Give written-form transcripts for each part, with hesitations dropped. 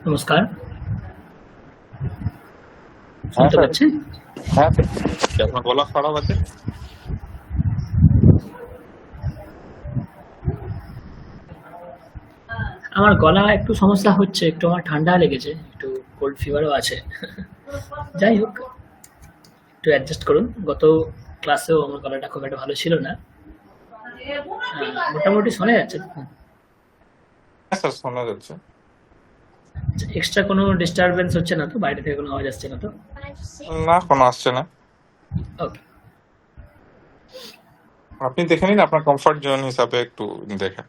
নমস্কার, হ্যাঁ শুনতে স্যার। পাচ্ছেন? হ্যাঁ স্যার, কি আপনার গলা খারাপ আছে? আমার গলা একটু সমস্যা হচ্ছে, একটু আমার ঠান্ডা লেগেছে, একটু কোল্ড ফিভারও আছে। যাই হোক, একটু অ্যাডজাস্ট করুন। গত ক্লাসেও আমার গলাটা খুব একটা ভালো ছিল না। মোটামুটি শোনা যাচ্ছে তো? হ্যাঁ স্যার, শোনা যাচ্ছে। এক্সট্রা কোনো ডিস্টারবেন্স হচ্ছে না তো? বাইরে থেকে কোনো আওয়াজ আসছে না তো? না, কোনো আসছে না। ওকে। আপনি দেখে নিন, আপনার কমফর্ট জোন হিসাবে একটু দেখেন।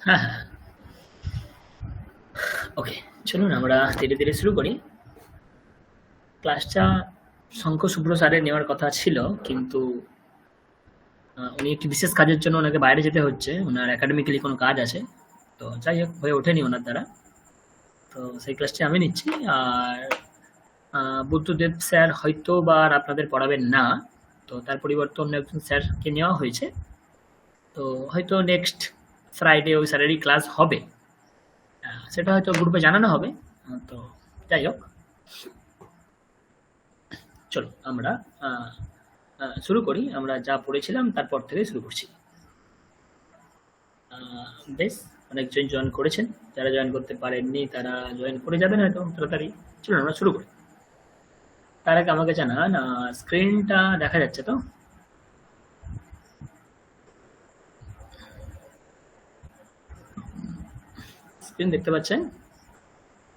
হ্যাঁ হ্যাঁ, ওকে। চলুন আমরা ধীরে ধীরে শুরু করি। ক্লাসটা শঙ্খ শুভ্র স্যারের নেওয়ার কথা ছিল, কিন্তু উনি একটি বিশেষ কাজের জন্য ওনাকে বাইরে যেতে হচ্ছে, ওনার একাডেমিক্যালি কোনো কাজ আছে। তো যাই হোক, হয়ে ওঠেনি ওনার দ্বারা। তো সেই ক্লাসটি আমি নিচ্ছি। আর বুদ্ধদেব স্যার হয়তো বা আর আপনাদের পড়াবেন না, তো তার পরিবর্তে অন্য একজন স্যারকে নেওয়া হয়েছে। তো হয়তো নেক্সট ফ্রাইডে ওই স্যারেরই ক্লাস হবে। সেটা হয়তো গ্রুপে জানানো হবে। তো যাই হোক, চলো আমরা আহ, শুরু করি। আমরা যা পড়েছিলাম তারপর থেকে শুরু করছি। বেশ, অনেকজন জয়েন করেছেন। যারা জয়েন করতে পারেননি তারা জয়েন করে যাবেন হয়তো তাড়াতাড়ি। চলুন আমরা শুরু করি। তার আগে আমাকে জানান, স্ক্রিনটা দেখা যাচ্ছে তো? স্ক্রিন দেখতে পাচ্ছেন?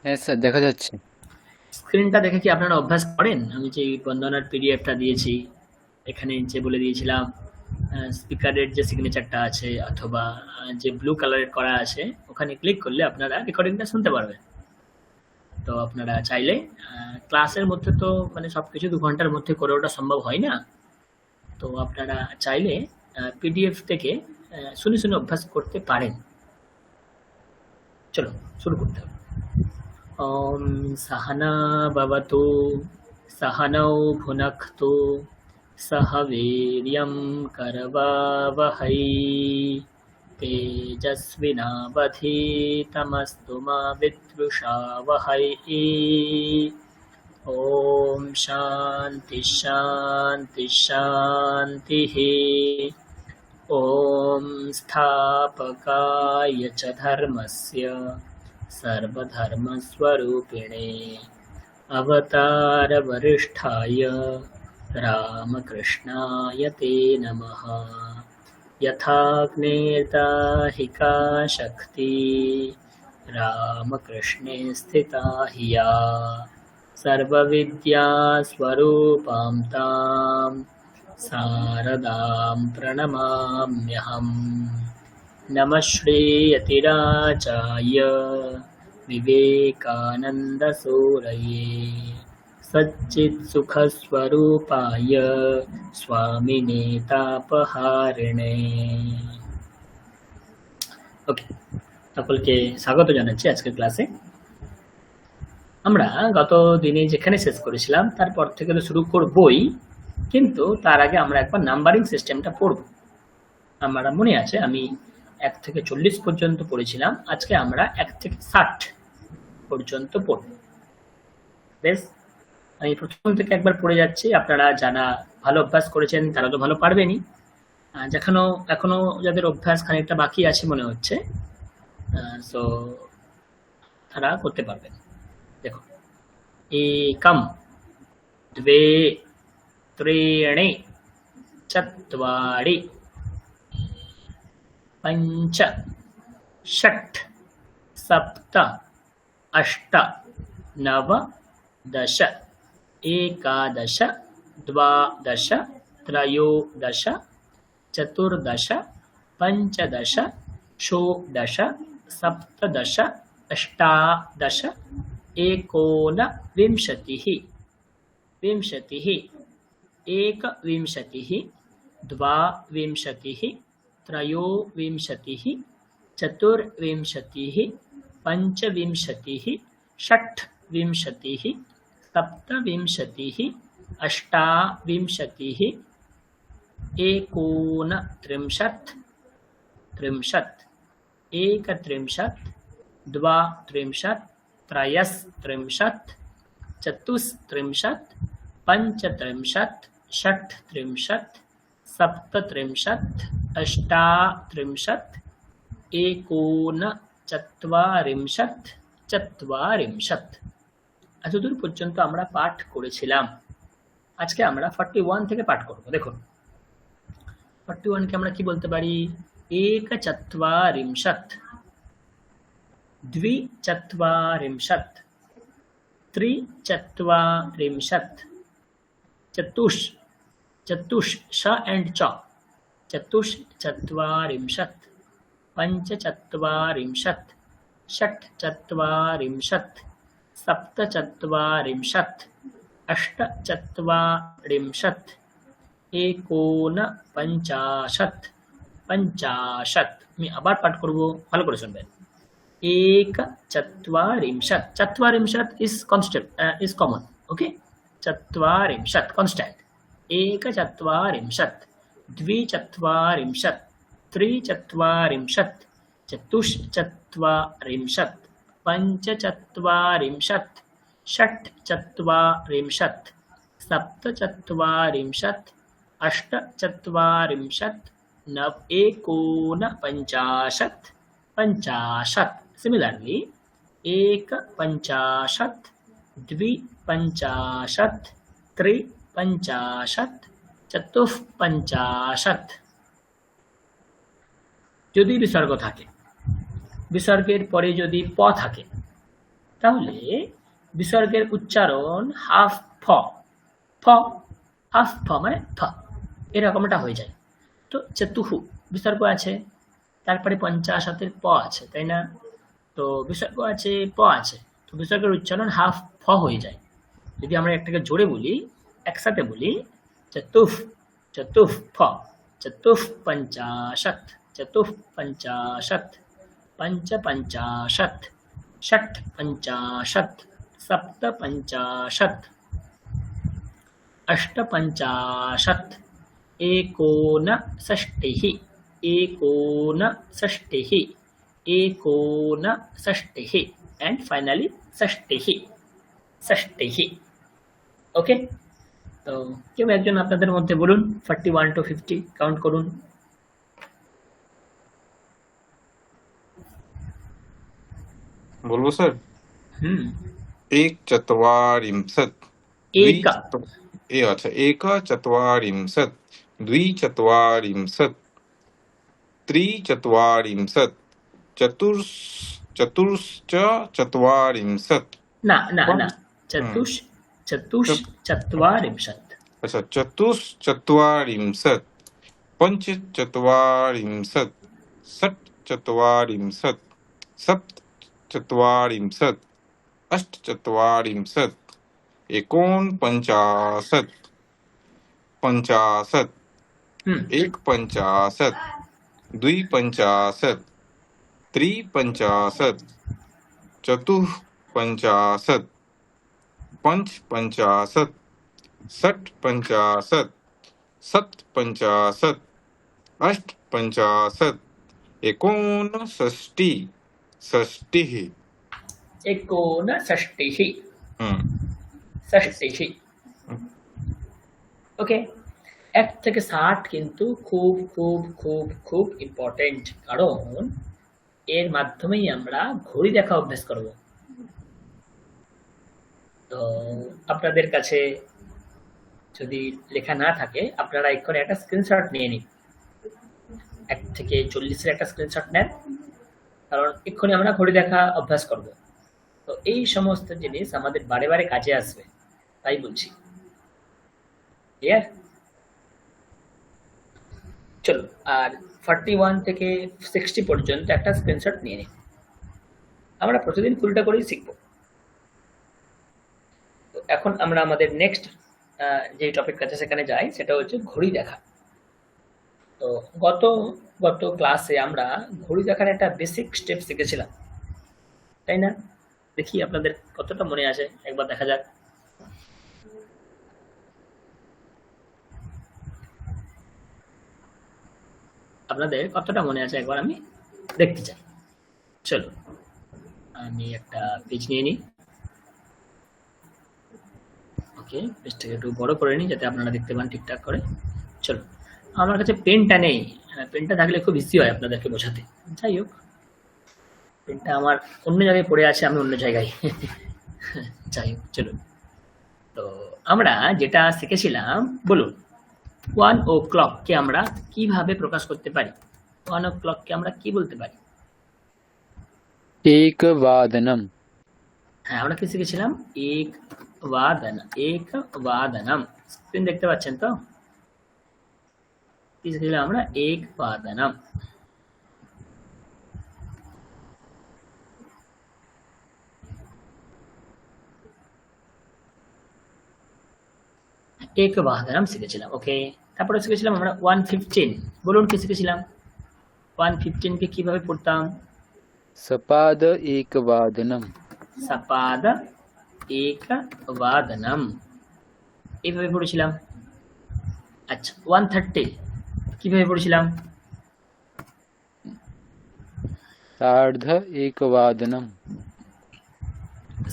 হ্যাঁ স্যার, দেখা যাচ্ছে। স্ক্রিনটা দেখে কি আপনারা অভ্যাস করেন? আমি যে বন্দনার পিডিএফটা দিয়েছি, এখানে যে বলে দিয়েছিলাম স্পিকারের যে সিগনেচারটা আছে অথবা যে ব্লু কালারের করা আছে, ওখানে ক্লিক করলে আপনারা রেকর্ডিংটা শুনতে পারবেন। তো আপনারা চাইলে ক্লাসের মধ্যে তো মানে সব কিছু 2 ঘন্টার মধ্যে করে ওটা সম্ভব হয় না। তো আপনারা চাইলে পিডিএফ থেকে শুনে শুনে অভ্যাস করতে পারেন। চলো শুরু করতে হবে। ॐ सहना भवतु सहनौ भुनक्तु सह वीर्यं करवावहै तेजस्विनावधीतमस्तु मा विद्विषावहै। ॐ शान्ति शान्ति शान्तिः। ॐ स्थापकाय च धर्मस्य सर्वधर्मस्वरूपिणे अवतारवरिष्ठाय रामकृष्णाय ते नमः। यथाग्नेर्दाहिका शक्ति रामकृष्णे स्थिता हि या सर्वविद्यास्वरूपां तां शारदां प्रणमाम्यहम्। नमः श्रीयतिराजाय विवेकानन्दसूरये सच्चित्सुखस्वरूपाय स्वामिने तापहारिणे। ওকে, সকলকে স্বাগত জানাচ্ছি আজকের ক্লাসে। আমরা গত দিনে যেখানে শেষ করেছিলাম তারপর থেকে তো শুরু করবই, কিন্তু তার আগে আমরা একবার নাম্বারিং সিস্টেমটা পড়ব। আমরা মনে আছে আমি 1 থেকে 40 পর্যন্ত পড়েছিলাম, আজকে আমরা 1 থেকে 60 পর্যন্ত পড়ব। বেশ, আমি প্রথম থেকে একবার পড়ে যাচ্ছি। আপনারা যারা ভালো অভ্যাস করেছেন তারা তো ভালো পারবেনই, যেখানে এখনো যাদের অভ্যাস খানিকটা বাকি আছে মনে হচ্ছে, সো তারা করতে পারবেন। দেখো, एकम द्वे त्रीणि चत्वारि पञ्च षट् सप्त अष्ट नव दश एकादश द्वादश त्रयोदश चतुर्दश पञ्चदश षोडश सप्तदश अष्टादश एकोनविंशतिः विंशतिः एकविंशतिः द्वाविंशतिः त्रयोविंशतिः चतुर्विंशतिः पञ्चविंशतिः षट्विंशतिः सप्तविंशतिः अष्टाविंशतिः एकोनत्रिंशत् त्रिंशत् एकत्रिंशत् द्वात्रिंशत् त्रयस्त्रिंशत् चतुस्त्रिंशत् पञ्चत्रिंशत् षट्त्रिंशत् सप्तत्रिंशत् अष्टात्रिंशत् एकोनचत्वारिंशत् चत्वारिंशत्। এতদূর পর্যন্ত আমরা পাঠ করেছিলাম। আজকে আমরা 41 থেকে পাঠ করব। দেখুন 41 কে আমরা কি বলতে পারি? एकचत्वारिंशत् द्विचत्वारिंशत् त्रिचत्वारिंशत् चतुष् एंड च चतुश्चत्वारिंशत् पञ्चचत्वारिंशत् षट्चत्वारिंशत् सप्तचत्वारिंशत् अष्टचत्वारिंशत् एकोनपञ्चाशत् पंचाशत्। मैं आबार पाठ करब, ভালো করে শুনবেন। एकचत्वारिंशत्, चत्वारिंशत् is constant, is common, okay. चत्वारिंशत् कांस्टेंट। एकचत्वारिंशत् द्विचत्वारिंशत् त्रिचत्वारिंशत् चतुश्चत्वारिंशत् पञ्चचत्वारिंशत् षट्चत्वारिंशत् सप्तचत्वारिंशत् अष्टचत्वारिंशत् एकोनपञ्चाशत् पञ्चाशत्। सिमिलरली एकपञ्चाशत् द्विपञ्चाशत् त्रिपञ्चाशत् चतुःपञ्चाशत्। যদি বিসর্গ থাকে, বিসর্গের পরে যদি প থাকে, তাহলে বিসর্গের উচ্চারণ হাফ ফ, ফ হাফ ফ মানে ফ, এরকমটা হয়ে যায়। তো চতুহু বিসর্গ আছে, তারপরে পঞ্চাশতের প আছে, তাই না? তো বিসর্গ আছে, প আছে, তো বিসর্গের উচ্চারণ হাফ ফ হয়ে যায়। যদি আমরা একটাকে জোরে বলি, একসাথে বলি, চতুফ চতুফ ফ, চতুফ পঞ্চাশত, চতুফ পঞ্চাশত, পঞ্চ পঞ্চাশত, ষট পঞ্চাশত, সপ্ত পঞ্চাশত, अष्ट पंचाशत् एकोनषष्टिः एकोनषष्टिः एकोनषष्टिः एंड फाइनली षष्टिः षष्टिः। ओके, तो কেউ একজন আপনাদের মধ্যে বলুন 41 to 50 কাউন্ট করুন। বলবো স্যার? एक चत्वारिंशत् एक अच्छा एकचत्वारिंशत् द्विचत्वारिंशत् त्रिचत्वारिंशत् चतुश्चत्वारिंशत् ना ना ना चतुश्चत्वारिंशत्। अच्छा चतुश्चत्वारिंशत् पञ्चचत्वारिंशत् षट्चत्वारिंशत् सप्तचत्वारिंशत् अष्टचत्वारिंशत् एकोनपञ्चाशत् पञ्चाशत् एकपञ्चाशत् द्विपञ्चाशत् त्रिपञ्चाशत् चतुःपञ्चाशत् पञ्चपञ्चाशत् षट्पञ्चाशत् सप्तपञ्चाशत् अष्टपञ्चाशत् एकोनषष्टिः षष्टिः एकोनषष्टिः ষষ্টিः। ওকে, 1 থেকে 60 কিন্তু খুব খুব খুব খুব ইম্পর্টেন্ট, কারণ এর মাধ্যমেই আমরা ঘড়ি দেখা অভ্যাস করব। তো আপনাদের কাছে যদি লেখা না থাকে, আপনারা এক্ষুনি একটা স্ক্রিনশট নিয়ে নিন, 1 থেকে 40-এর একটা স্ক্রিনশট নেন, কারণ এক্ষুনি আমরা ঘড়ি দেখা অভ্যাস করব। তো এই সমস্ত জিনিস আমাদের বারে বারে কাজে আসবে, তাই বলছি। ক্লিয়ার? চলো, আর 41 থেকে 60 পর্যন্ত একটা স্ক্রিনশট নিয়ে নিন। আমরা প্রতিদিন ফুলটা করেই শিখব। তো এখন আমরা আমাদের নেক্সট যে টপিক আছে সেখানে যাই, সেটা হচ্ছে ঘড়ি দেখা। তো গত ক্লাসে আমরা ঘড়ি দেখার একটা বেসিক স্টেপ শিখেছিলাম, তাই না? দেখি আপনাদের কতটা মনে আছে, একবার দেখা যাক। আপনাদের কতটা মনে আছে একবার আমি দেখতে চাই। চলো, আমি একটা পেজ নিয়ে নিই। ওকে, পেজটাকে একটু বড় করে নিই যাতে আপনারা দেখতে পান ঠিকঠাক করে। চলো, আমার কাছে পেনটা নেই, পেনটা থাকলে খুব ইজি হয় আপনাদেরকে বোঝাতে। যাই হোক, পেনটা আমার অন্য জায়গায় পড়ে আছে, আমি অন্য জায়গায়। যাই হোক, চলুন। তো আমরা যেটা শিখেছিলাম, বলুন 1 o'clock কে আমরা কিভাবে প্রকাশ করতে পারি? 1 o'clock কে আমরা কি বলতে পারি? एकवादनम। হ্যাঁ, আমরা কি শিখেছিলাম? একবাদনম। স্ক্রিন দেখতে পাচ্ছেন তো? কি শিখেছিলাম আমরা? একবাদনম। একবাদনম শিখেছিলাম। ওকে, তারপরে শিখেছিলাম আমরা 1:15। বলুন কি শিখেছিলাম? 1:15 কে কিভাবে পড়তাম? सपाद एकवादनम। সপাদ একবাদনম, এইভাবে পড়েছিলাম। আচ্ছা, 1:30 কিভাবে পড়েছিলাম? सार्ध एकवादनम।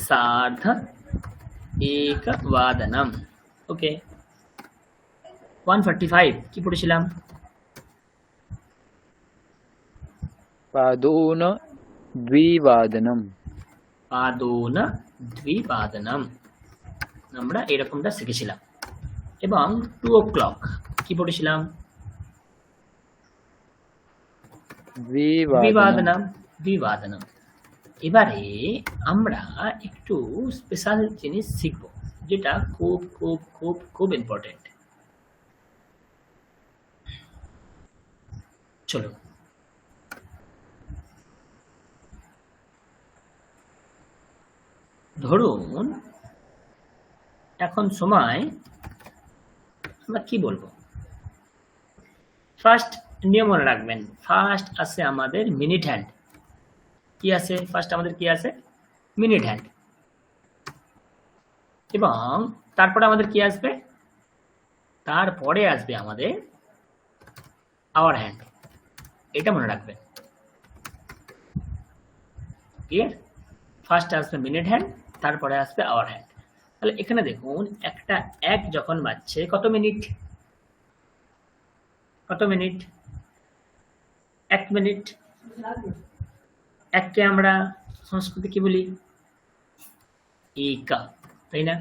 सार्ध एकवादनम। ওকে, 1:45 কি পড়েছিলাম? पादोन द्विवादनम। পাদোন দ্বিবাদনম, আমরা এরকমটা শিখেছিলাম। এবং 2 o'clock কি পড়েছিলাম? द्विवादनम। দ্বিবাদনম। এবারে আমরা একটু স্পেশাল জিনিস শিখব, যেটা খুব খুব খুব খুব ইম্পর্টেন্ট। চলো, ধরুন এখন সময়, আমরা কি বলবো? ফার্স্ট নিয়ম মনে রাখবেন, ফার্স্ট আসে আমাদের মিনিট হ্যান্ড। কি আছে ফার্স্ট? আমাদের কি আছে? Minute hand. এবং তারপরে আমাদের কি আসবে? তারপরে আসবে আমাদের আওয়ার হ্যান্ড। এটা মনে রাখবেন, ক্লিয়ার? ফার্স্ট আসবে মিনিট হ্যান্ড, তারপরে আসবে আওয়ার হ্যান্ড। তাহলে এখানে দেখুন, একটা এক যখন বাজছে, কত মিনিট? কত মিনিট? 1 মিনিট। এককে আমরা সংস্কৃতে কি বলি? একা, তাই না?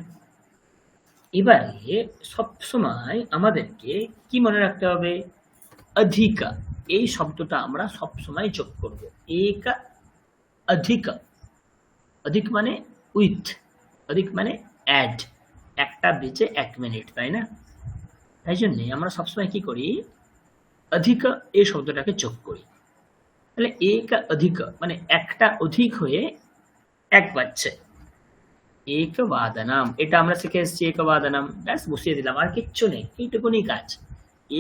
এবারে সবসময় আমাদেরকে কি মনে রাখতে হবে? অধিকা, এই শব্দটা আমরা সবসময় যোগ করব। একা অধিক, অধিক মানে উইথ, অধিক মানে অ্যাড, একটা বেজে 1 মিনিট, তাই না? তাই জন্যে আমরা সবসময় কি করি? অধিক এই শব্দটাকে যোগ করি। তাহলে একা অধিক মানে একটা অধিক হয়ে 1 বাজছে। একবাদনম, এটা আমরা শিখে এসেছি। একবাদনম, ব্যাস বসিয়ে দিলাম, আর কিচ্ছু নেই, এইটুকুনি কাজ।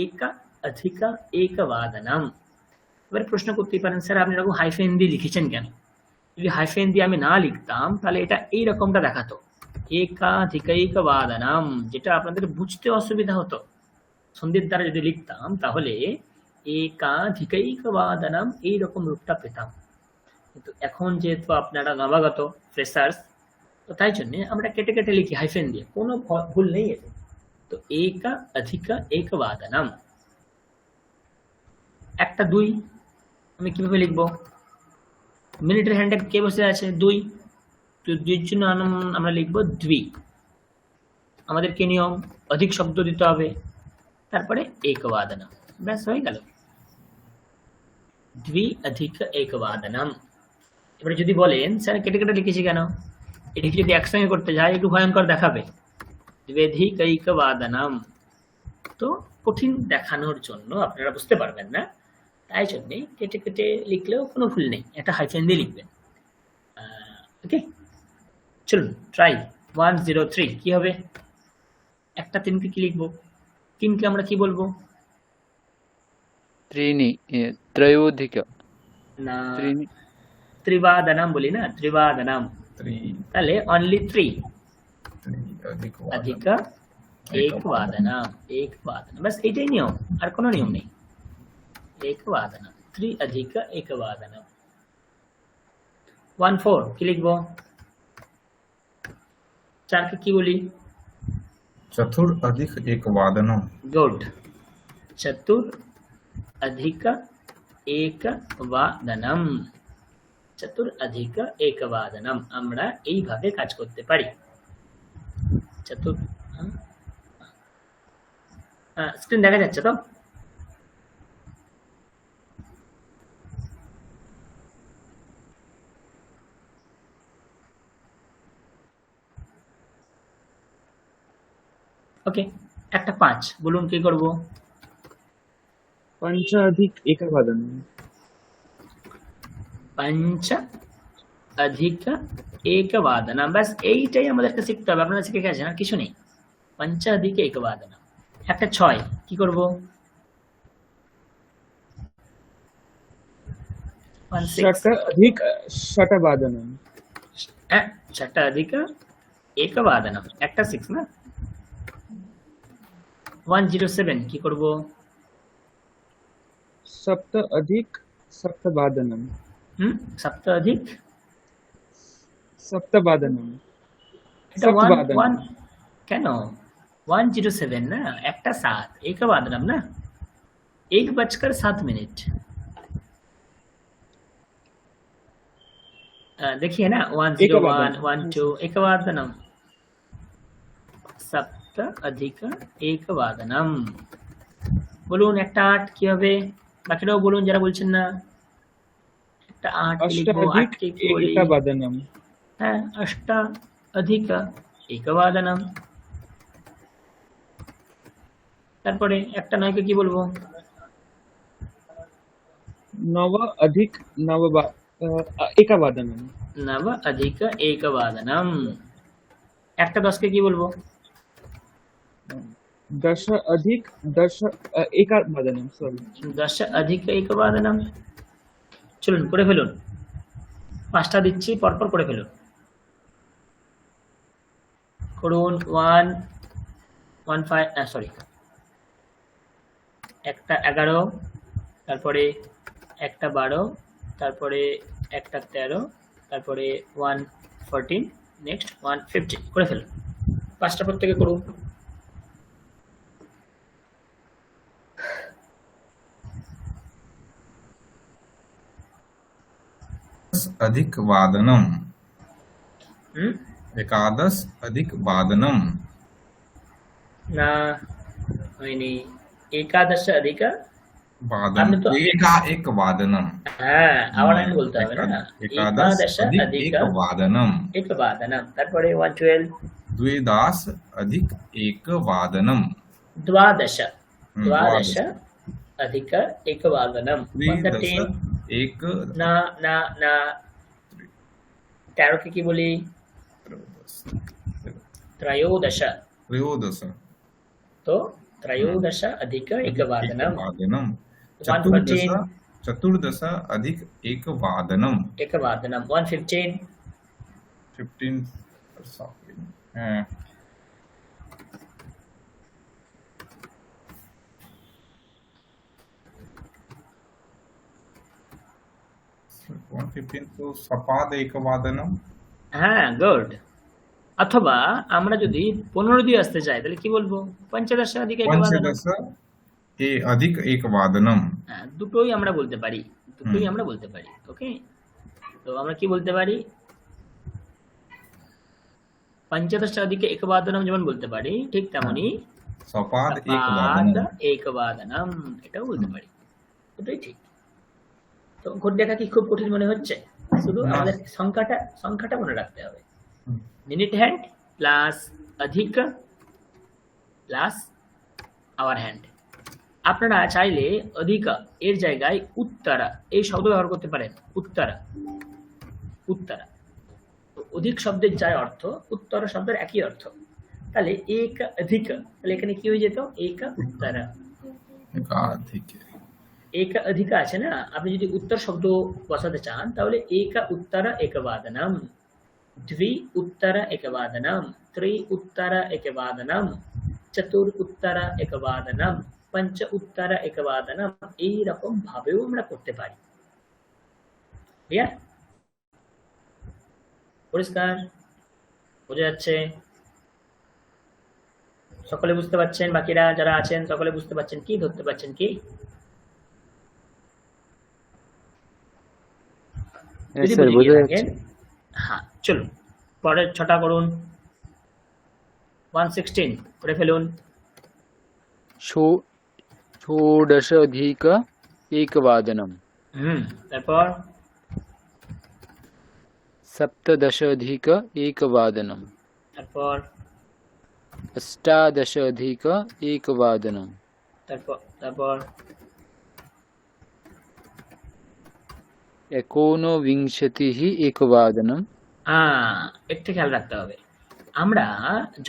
একা অধিকা একবাদনম। এবার প্রশ্ন করতেই পারেন, স্যার আপনি এরকম হাইফেন দিয়ে লিখেছেন কেন? যদি হাইফেন দিয়ে আমি না লিখতাম তাহলে এটা এইরকমটা দেখাতো, একাধিকৈকবাদনম, যেটা আপনাদের বুঝতে অসুবিধা হতো। সন্ধির দ্বারা যদি লিখতাম তাহলে একাধিকৈকবাদনম এইরকম রূপটা পেতাম। কিন্তু এখন যেহেতু আপনারা নবাগত ফ্রেশার্স, তো তাই জন্য আমরা কেটে কেটে লিখি হাইফেন দিয়ে, কোনো ভুল নেই এতে। তো একা অধিকা একবাদনম। একটা 2 আমি কিভাবে লিখবো? মিনিটের হ্যান্ডে কে বসে আছে? 2। তো 2 জন্য আমরা লিখবো দ্বি। আমাদের কি নিয়ম? অধিক শব্দ দিতে হবে, তারপরে একবাদনম, ব্যাস হয়ে গেল। দ্বি অধিক একবাদনম। এবারে যদি বলেন স্যার কেটে কেটে লিখেছি কেন? এটিকে যদি একসঙ্গে করতে যাই একটু ভয়ঙ্কর দেখাবে, দ্ব্যধিকৈকবাদনম, তো কঠিন দেখানোর জন্য আপনারা বুঝতে পারবেন না, তাই জন্যে কেটে কেটে লিখলেও কোনো ভুল নেই, একটা হাইফেন দিয়ে লিখবেন। ওকে, চলুন ট্রাই। 103 কি হবে? একটা 3কে কি লিখবো? 3কে আমরা কি বলবো? त्रीणि त्रयोधिक। না, त्रीणि ত্রিবাদনম বলি না, ত্রিবাদনম। তাহলে অনলি 3 অধিক একবাদনম, একবাদনম, ব্যাস এইটাই নিয়ম, আর কোনো নিয়ম নেই। একবাদনম, 3 অধিক একবাদনম। 14 কি লিখবো? 4 কে কি বলি? चतुर अधिक एक वादनम। गुड। चतुर अधिक एक वादनम। চতুর অধিক একবাদনম আমরা এইভাবে কাজ করতে পারি। চতুর স্ক্রিন দেখা যাচ্ছে তো? ওকে, একটা 5 বলুন কি করব? पंचाधिक एकवादनम। पंच अधिक একবাদনম, ব্যাস এইটাই আমাদেরকে শিখতে হবে। আপনারা শিখে গেছেন, আর কিছু নেই। पंच अधिक একবাদনম। একটা 6 কি করব? 16 षट अधिक षटवादनम। হ্যাঁ, 6 अधिक একবাদনম, একটা 6 না? 107 কি করব? सप्त अधिक सप्तवादनम। সপ্ত অধিক सप्तवादनम। এটা 1 सप्तवादनम। কেন 107 না, একটা 7 একবাদনম না, 1:07 देखिए ना, 101 12 एकवादनम, सप्त अधिक एकवादनम। বলুন একটা 8 কি হবে? বাকিটাও বলুন যারা বলছেন না। একটা 8 লিখবো, 8 अष्टाधिक কে কি বলি? एकवादनम। হ্যাঁ, অষ্ট অধিক একবাদনম। তারপরে একটা 9 কে কি বলবো? नव अधिक एकवादनम। নব অধিক একবাদনম। একটা 10 কে কি বলবো? दश अधिक दश एकवादनम। सॉरी, 10 অধিক একবাদনম। চলুন করে ফেলুন, 5টা দিচ্ছি, পরপর করে ফেলুন। করুন 1 15 সরি, একটা 11, তারপরে একটা 12, তারপরে একটা 13, তারপরে 114, নেক্সট 115 করে ফেলুন। 5টা প্রত্যেকে করুন। अधिक वादनम। হুম एकादश अधिक वादनम। না হয়নি। একাদশ অধিক, वादन आपने तो एक वादनम। হ্যাঁ আবার আমি বলতে হবে না। एकादश একাদশ अधिक অধিক एक वादनम। একবাদনম, তারপরে 112, द्विदास अधिक एक वादनम। দ্বাদশ দ্বাদশ द्वादश অধিক একবাদনম। द्विदश 113 एक না না না, 13 কে কি বলি? ত্রয়োদশ। त्रयोदश তো ত্রয়োদশ অধিক একবাদনম। वादनम। 114 चतुर्दश अधिक एक वादनम। একবাদনম। 115 15 हाँ। तो सपाद एक वादनम। হ্যাঁ, গুড। অথবা আমরা যদি 15 দিয়ে আসতে চাই তাহলে কি বলবো? পঞ্চদশ অধিক একবাদনম। पंचदश अधिक एक वादनम। হ্যাঁ, দুটোই আমরা বলতে পারি, দুটোই আমরা বলতে পারি। ওকে, তো আমরা কি বলতে পারি? পঞ্চদশ অধিক একবাদনম যেমন বলতে পারি, ঠিক তেমনি सपाद एक সপাদ वादनम। একবাদনম এটাও বলতে পারি। দুটোই ঠিক। তো ঘট দেখা কি খুব কঠিন মনে হচ্ছে? শুধু না। আমাদের সংখ্যাটা মনে রাখতে হবে। মিনিট হ্যান্ড প্লাস অধিক প্লাস আওয়ার হ্যান্ড। আপনারা চাইলে অধিক এর জায়গায় উত্তরা এই শব্দ ব্যবহার করতে পারেন। উত্তরা, উত্তরা। তো অধিক শব্দের যার অর্থ, উত্তরা শব্দের একই অর্থ। তাহলে এক অধিক, তাহলে এখানে কি হয়ে যেত? এক উত্তরা। एकाधिक एक अधिक আছে না, আপনি যদি উত্তর শব্দ বসাতে চান তাহলে এক উত্তর একবাদনম, দ্বি উত্তর একবাদনম, ত্রি উত্তর একবাদনম, চতুর উত্তর একবাদনম, পঞ্চ উত্তর একবাদনম, এই রকম ভাবেও আমরা করতে পারি। ক্লিয়ার? পরিষ্কার? বোঝা যাচ্ছে? সকলে বুঝতে পারছেন? বাকিরা যারা আছেন সকলে বুঝতে পারছেন কি? ধরতে পারছেন কি? হ্যাঁ যদি স্যার বুঝে বোঝা গিয়ে যাচ্ছে। থাকেন, হ্যাঁ চলুন পরের ছটা করুন। 116 করে ফেলুন। षोडशाधिक एकवादनम् তারপর सप्तदशाधिक एकवादनम् তারপর अष्टादशाधिक एकवादनम् তারপর তারপর एकोनविंशतिः एकवादनम् একটু খেয়াল রাখতে হবে। আমরা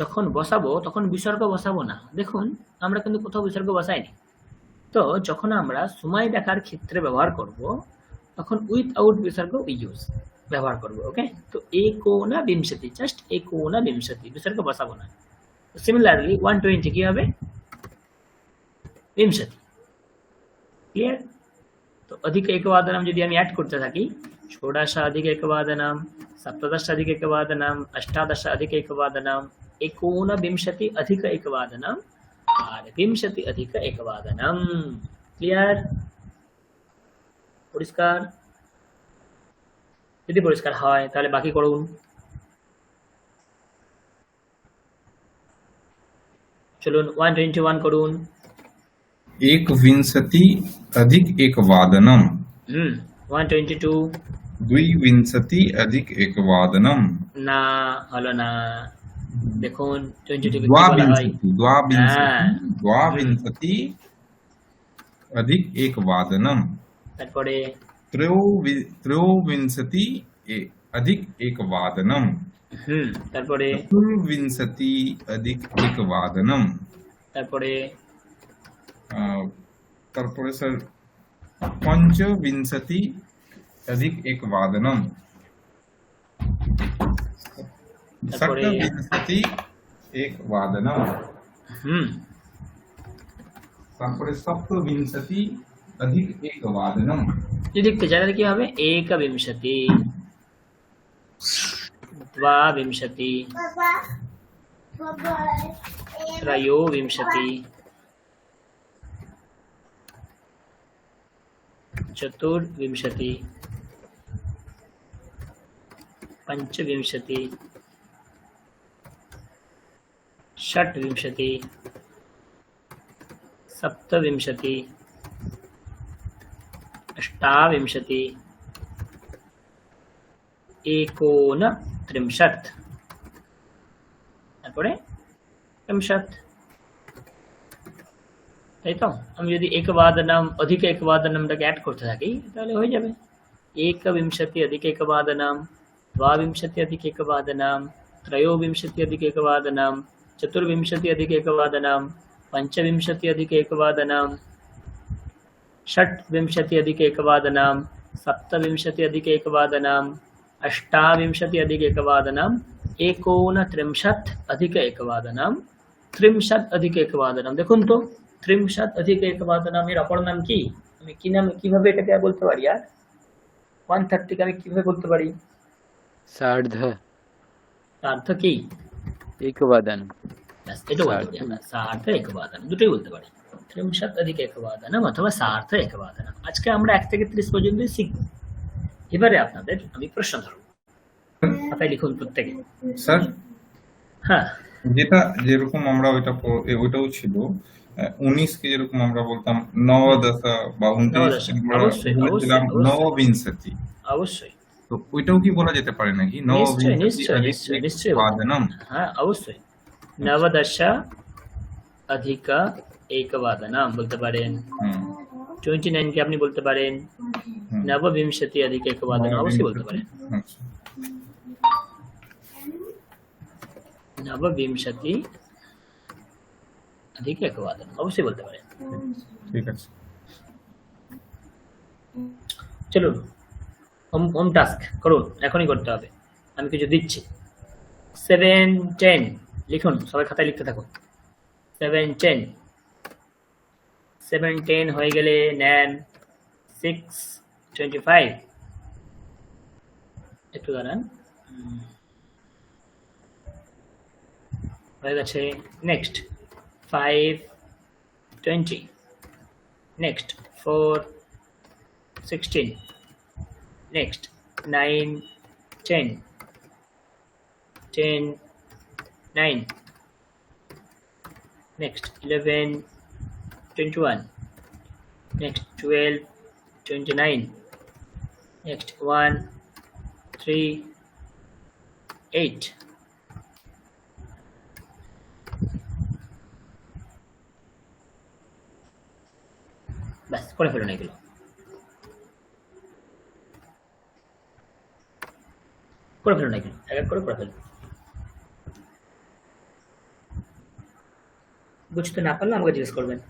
যখন বসাবো তখন বিসর্গ বসাবো না। দেখুন আমরা কিন্তু কোথাও বিসর্গ বসাইনি। তো যখন আমরা সময় দেখার ক্ষেত্রে ব্যবহার করব তখন উইথআউট বিসর্গ ইউজ ব্যবহার করব। ওকে, তো একোনা বিংশতি, জাস্ট একোনা বিংশতি, বিসর্গ বসাবো না। সিমিলারলি 120 কি হবে? বিংশতি। ক্লিয়ার? তো অধিক একवादनम যদি আমি অ্যাড করতে থাকি, ষোড়শ अधिक एकवादनम, सप्तदश अधिक एकवादनम, अष्टादश अधिक एकवादनम, एकोनविंशति अधिक एकवादनम আর বিংশতি अधिक एकवादनम। ক্লিয়ার? পরিষ্কার? যদি পরিষ্কার হয় তাহলে বাকি করুন। চলুন 121 করুন। एकविंशति अधिक एकवादनम् 122 द्विविंशति अधिक एकवादनम् না হলো না। দেখুন 22 কে কি বলা হয়? হ্যাঁ, द्वाविंशति अधिक एकवादनम् তারপরে त्रयोविंशति अधिक एकवादनम् তারপরে चतुर्विंशति अधिक एकवादनम् তারপরে তারপরে স্যার पंचविंशति अधिक एकवादनम् তারপরে षट्विंशति एकवादनम् তারপরে सप्तविंशति अधिक एकवादनम् যদি দেখতে চাই তাহলে কি হবে? एकविंशति, द्वाविंशति, त्रयोविंशति, चतुर्विंशति, पंचविंशति, षट्विंशति, सप्तविंशति, अष्टाविंशति, एकोनत्रिंशत्, তারপরে 30। তাই তো? আমি যদি একवादनम अधिक एकवादनमটাকে অ্যাড করতে থাকি তাহলে হয়ে যাবে एकविंशति अधिक एकवादनम, द्वाविंशति अधिक एकवादनम, त्रयोविंशति अधिक एकवादनम, चतुर्विंशति अधिक एकवादनम, पंचविंशति अधिक एकवादनम, षट्विंशति अधिक एकवादनम, सप्तविंशति अधिक एकवादनम, अष्टाविंशति अधिक एकवादनम, एकोनत्रिंशत् अधिक एकवादनम, त्रिंशत् अधिक एकवादनम। দেখুন তো 30 अधिक एकवादनम এর অপর নাম কি? আমি কি নাম কিভাবে এটাকে বলতে পারি? আর 130 কে আমি কিভাবে বলতে পারি? सार्ध সার্থ কি? एकवादनम् ব্যাস এটা বলতে পারি আমরা, সার্থ একवादनम দুটোই বলতে পারি। 30 अधिक एकवादनम অথবা সার্থ একवादनम। আজকে আমরা 1 থেকে 30 পর্যন্ত শিখব। এবারে আপনাদের আমি প্রশ্ন ধরব, খাতায় লিখুন প্রত্যেকে। স্যার হ্যাঁ, যেটা যেরকম আমরা ওইটাও ছিল 19 কে যেরকম আমরা বলতাম নবদশা বা 29 অবশ্যই, বলেছিলাম অবশ্যই। নববিংশতি, অবশ্যই তো ওইটাও কি বলা যেতে পারে নাকি? নিশ্চয়ই নববিংশতি নিশ্চয়ই अधिक নিশ্চয়ই নিশ্চয়ই। एकवादनम् হ্যাঁ অবশ্যই। নবদশ অধিক একवादनम বলতে পারেন। 29 কে আপনি বলতে পারেন নববিংশতি অধিক একवादनम, অবশ্যই বলতে পারেন। আচ্ছা, নববিংশতি অধিক একवादनम অবশ্যই বলতে পারেন। ঠিক আছে। চলুন হোম টাস্ক করুন, এখনই করতে হবে। আমি কিছু দিচ্ছি। 7, 10 লিখুন, সবাই খাতায় লিখতে থাকুন। 7, 10 7, 10 হয়ে গেলে নেন 6, 25। একটু দাঁড়ান, হয়ে গেছে। Next 5:20, next 4:16, next 9:10, 10:09, next 11:21, next 12:29, next 1:38. ব্যাস করে ফেলুন এগুলো। করে ফেলুন এগুলো, এক এক করে করে ফেলুন। বুঝতে না পারলে আমাকে জিজ্ঞেস করবেন।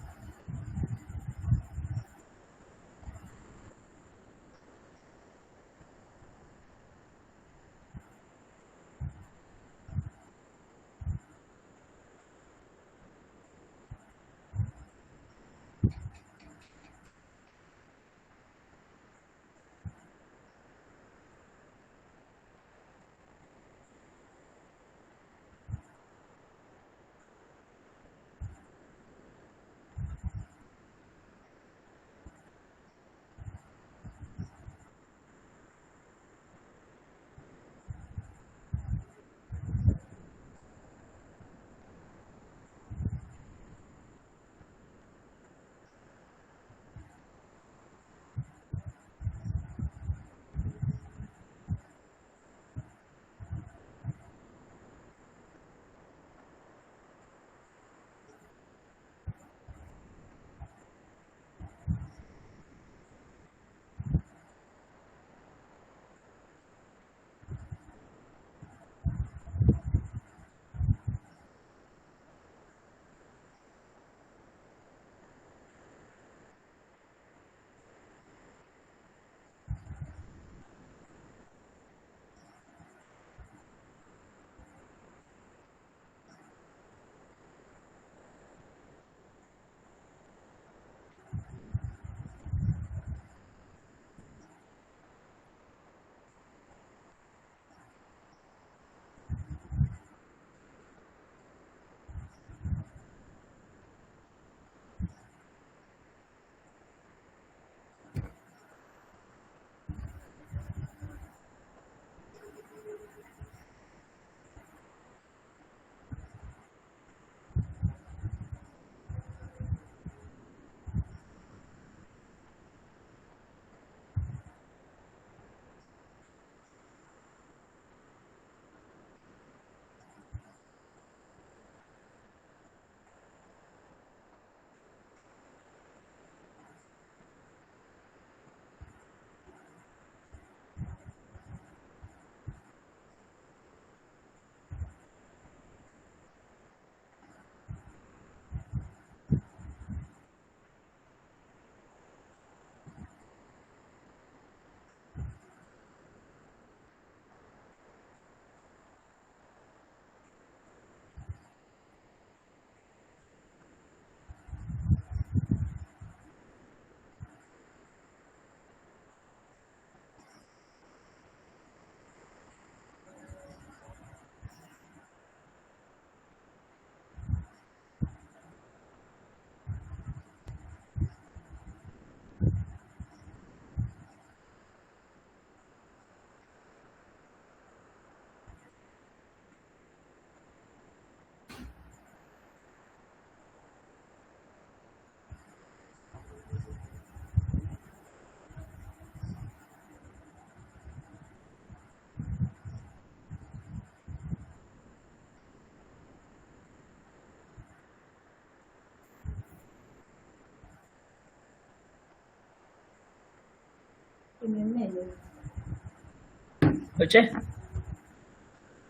হয়েছে?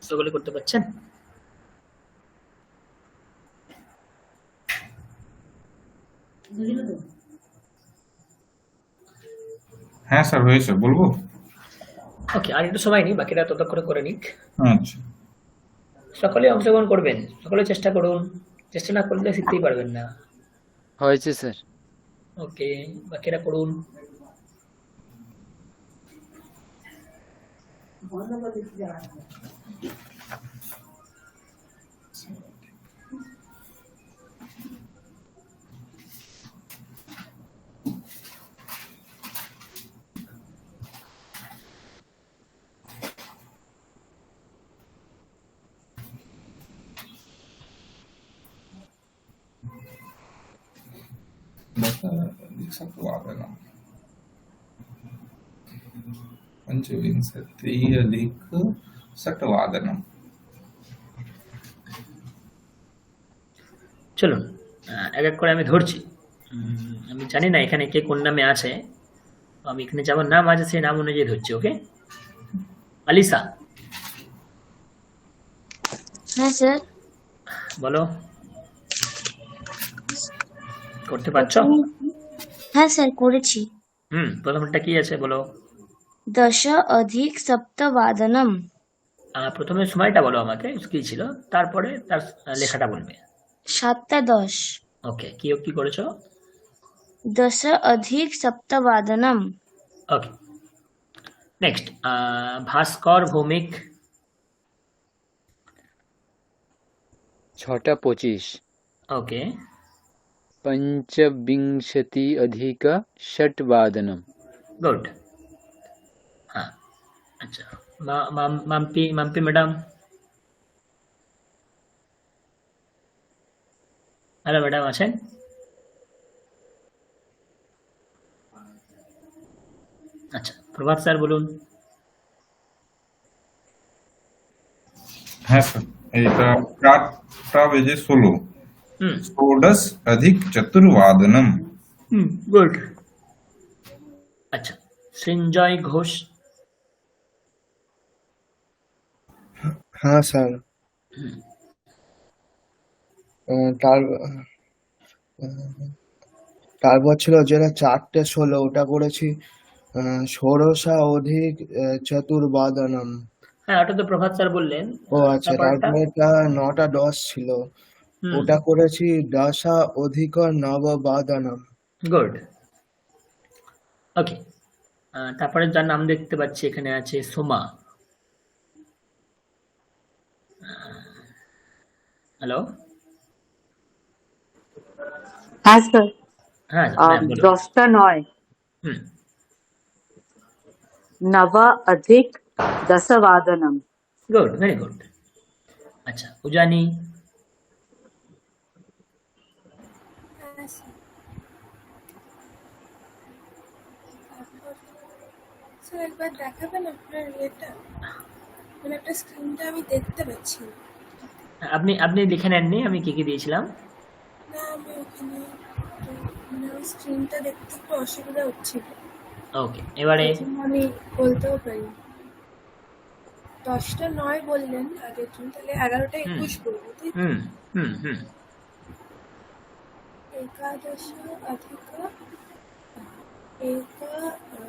সকলে করতে পারছেন? হ্যাঁ স্যার হয়েছে, বলবো? ওকে, আর একটু সময় নিই, বাকিরা ততক্ষণ করে নিক। আচ্ছা, সকলে অংশগ্রহণ করবেন, সকলে চেষ্টা করুন, চেষ্টা না করলে শিখতেই পারবেন না। হয়েছে স্যার। ওকে, বাকিরা করুন। दशाधिकसप्तवादनम् पंचविंशति अधिक षट्वादनम्। চলুন এক এক করে আমি ধরছি। আমি জানি না এখানে কে কোন নামে আছে, তো আমি এখানে যেমন নাম আছে সেই নাম অনুযায়ী ধরছি। ওকে, আলিসা হ্যাঁ স্যার। বলো, করতে পারছো? হ্যাঁ স্যার করেছি। প্রথমটা কি আছে বলো? দশ অধিক সপ্তবাদনম। প্রথমে সময়টা বলো আমাকে কি ছিল, তারপরে তার লেখাটা বলবে। 7টা 10। ওকে, কি কি করেছো? দশ অধিক সপ্তবাদনম। ওকে, নেক্সট ভাস্কর ভৌমিক। 6টা 25। ওকে, पंचविंशति अधिक षट्वादनम। गुड। हाँ, अच्छा, মাম্পি ম্যাডাম। হ্যালো ম্যাডাম, আছেন? আচ্ছা, প্রভাত স্যার বলুন। হ্যাঁ স্যার, এটা 4টা বেজে 16। षोडश अधिक चतुर्वादनम। गुड। अच्छा, সৃঞ্জয় ঘোষ। হ্যাঁ স্যার, তার তারপর ছিল যেটা 4টে 16, ওটা করেছি ষোড়শা অধিক চতুর্বাদনম। হ্যাঁ, ওটা তো প্রভাত স্যার বললেন। ও আচ্ছা, তারপরটা? তারপরে এটা 9টা 10 ছিল, ওটা করেছি দশা অধিক নববাদনম। গুড। ওকে, তারপরে যার নাম দেখতে পাচ্ছি এখানে আছে সোমা। হ্যালো, হ্যাঁ স্যার। হ্যাঁ ম্যাম বলুন। 10টা 9। হুম, नव अधिक दशवादनम। Good, very good. अच्छा, उजानी। স্যার একবার দেখাবেন আপনার ইয়েটা, মানে একটা স্ক্রিনটা আমি দেখতে পাচ্ছি না। আপনি লিখে নেননি আমি কি কি দিয়েছিলাম? না, আমি ওখানে মানে ওই স্ক্রিনটা দেখতে একটু অসুবিধা হচ্ছিল। ওকে, এবারে আমি বলতেও পারি। 10টা 9 বললেন আগের জন, তাহলে 11টা 21 বলবো, তাই তো? হুম। एकादश अधिक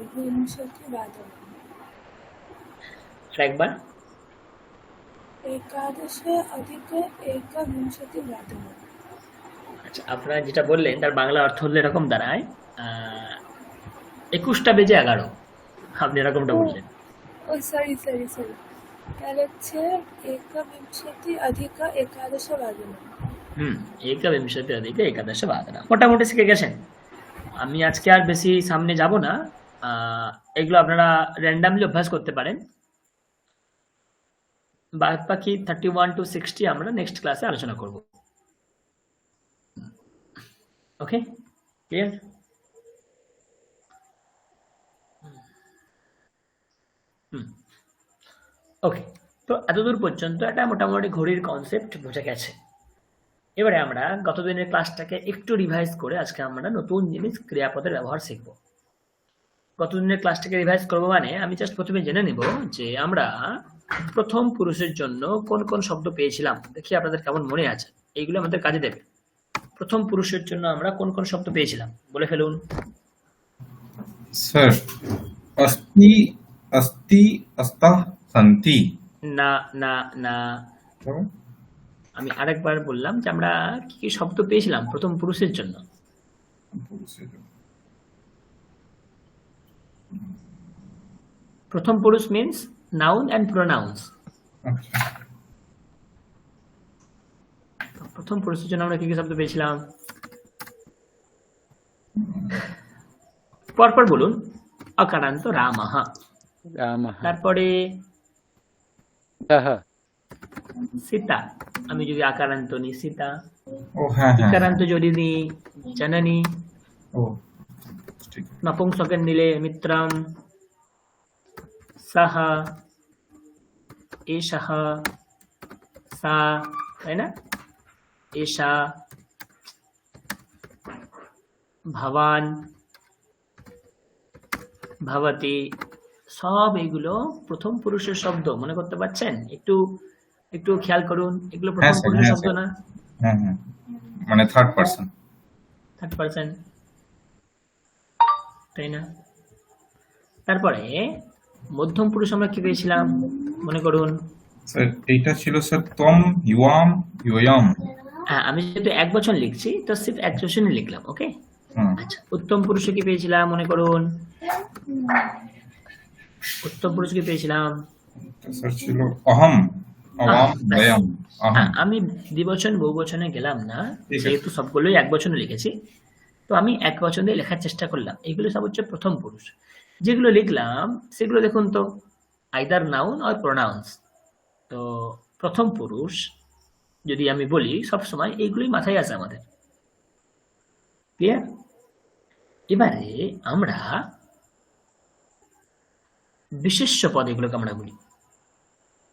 एकविंशतिवादनम्। একবার एकादश अधिक एकविंशतिवादनम्। আচ্ছা, আপনারা যেটা বললেন তার বাংলা অর্থ হলো এরকম দাঁড়ায় 21টা বেজে 11। আপনি এরকমটা বললেন। ও সরি, তাহলে হচ্ছে एकविंशति अधिक एकादशवादनम्। একবিংশতি অধিক একাদশ বাদনা। মোটামুটি শিখে গেছেন। আমি আজকে আর বেশি সামনে যাব না, এগুলো আপনারা র্যান্ডামলি অভ্যাস করতে পারেন। বাদ বাকি 31 to 60 আমরা নেক্সট ক্লাসে আলোচনা করব। ওকে, ক্লিয়ার? ওকে, তো এতদূর পর্যন্ত একটা মোটামুটি ঘড়ির কনসেপ্ট বোঝা গেছে। এবারে আমরা গতদিনের ক্লাসটাকে একটু রিভাইজ করে আজকে আমরা নতুন জিনিস ক্রিয়াপদের ব্যবহার শিখব। গতদিনের ক্লাসটাকে রিভাইজ করবো মানে আমি জাস্ট প্রথমে জেনে নিব যে আমরা প্রথম পুরুষের জন্য কোন কোন শব্দ পেয়েছিলাম। দেখি আপনাদের কেমন মনে আছে, এইগুলো আমাদের কাজে দেবে। প্রথম পুরুষের জন্য আমরা কোন কোন শব্দ পেয়েছিলাম বলে ফেলুন। স্যার, अस्ति अस्ति अस्तः सन्ति। না না না, আমি আরেকবার বললাম যে আমরা কি কি শব্দ পেয়েছিলাম প্রথম পুরুষের জন্য। প্রথম পুরুষ মিন্স নাউন অ্যান্ড প্রোনাউন্স। আচ্ছা, প্রথম পুরুষের জন্য আমরা কি কি শব্দ পেয়েছিলাম? পরপর বলুন। অকারান্ত রামः, रामः তারপরে सः সীতা, আমি যদি আকারান্ত নিই সীতা, ও হ্যাঁ হ্যাঁ, ইকারান্ত যদি নিই জননী, ও ঠিক, নপুংসকের নিলে মিত্রম, সহ, এষः, সা, তাই না? এষা, ভবান, ভবতি, সব এগুলো প্রথম পুরুষের শব্দ। মনে করতে পারছেন? একটু একটু খেয়াল করুন, এগুলো প্রথম হ্যাঁ স্যার, পুরুষের হ্যাঁ শব্দ স্যার, না? হ্যাঁ হ্যাঁ, মানে থার্ড পার্সন। থার্ড পার্সন, তাই না? তারপরে মধ্যম পুরুষ আমরা কি পেয়েছিলাম মনে করুন? স্যার এইটা ছিল স্যার তম, ইউয়াম, ইউয়াম। হ্যাঁ, আমি যেহেতু এক বচন লিখছি তো সিফ এক বচনে লিখলাম, ওকে? হুম, আচ্ছা, উত্তম পুরুষে কি পেয়েছিলাম মনে করুন? উত্তম পুরুষ কি পেয়েছিলাম? স্যার ছিল অহম, অওয়াম, ব্যাস। বয়াম, অহম। হ্যাঁ, আমি দ্বিবচন বহুবচনে গেলাম না, ঠিক আছে। যেহেতু সবগুলোই এক বচনে লিখেছি, তো আমি এক বচন দিয়ে লেখার চেষ্টা করলাম। এগুলো সব হচ্ছে প্রথম পুরুষ। যেগুলো লিখলাম সেগুলো দেখুন তো, আইদার নাউন অর প্রোনাউন্স। তো প্রথম পুরুষ যদি আমি বলি সবসময় এইগুলোই মাথায় আসে আমাদের। ক্লিয়ার? এবারে আমরা বিশেষ্য পদ এগুলোকে আমরা বলি।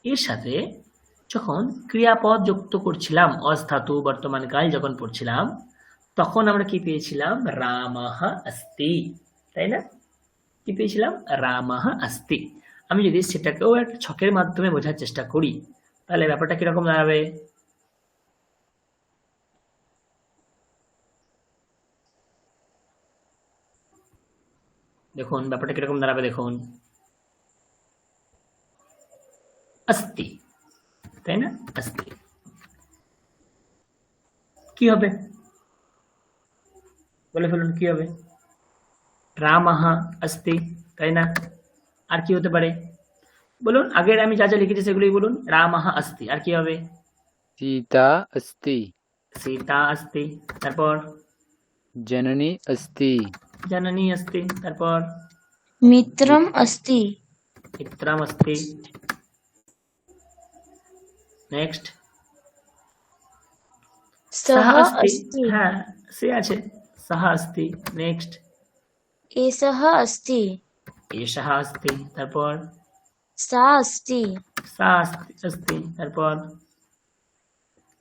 এর সাথে যখন ক্রিয়াপদ যুক্ত করছিলাম, অজ ধাতু বর্তমান কাল যখন পড়ছিলাম, তখন আমরা কি পেয়েছিলাম? রামः अस्ति, তাই না? কি পেয়েছিলাম? রামः अस्ति। আমি যদি সেটাকেও একটা ছকের মাধ্যমে বোঝার চেষ্টা করি, তাহলে ব্যাপারটা কিরকম দাঁড়াবে? দেখুন ব্যাপারটা কিরকম দাঁড়াবে, দেখুন। अस्ति, তাই না? अस्ति কি হবে? বলে ফেলুন কি হবে? রামः अस्ति, তাই না? আর কি হতে পারে বলুন? আগের আমি যা যা লিখেছি সেগুলোই বলুন। রামः अस्ति, আর কি হবে? सीता अस्ति সীতা अस्ति, তারপর जननी अस्ति জননী अस्ति, তারপর मित्रम अस्ति, মিত্রম अस्ति, নেক্সট सः সহ अस्ति, अस्ति, হ্যাঁ সে আছে, সহ अस्ति, নেক্সট एषः अस्ति, এষः अस्ति, তারপর सा अस्ति, সা अस्ति, তারপর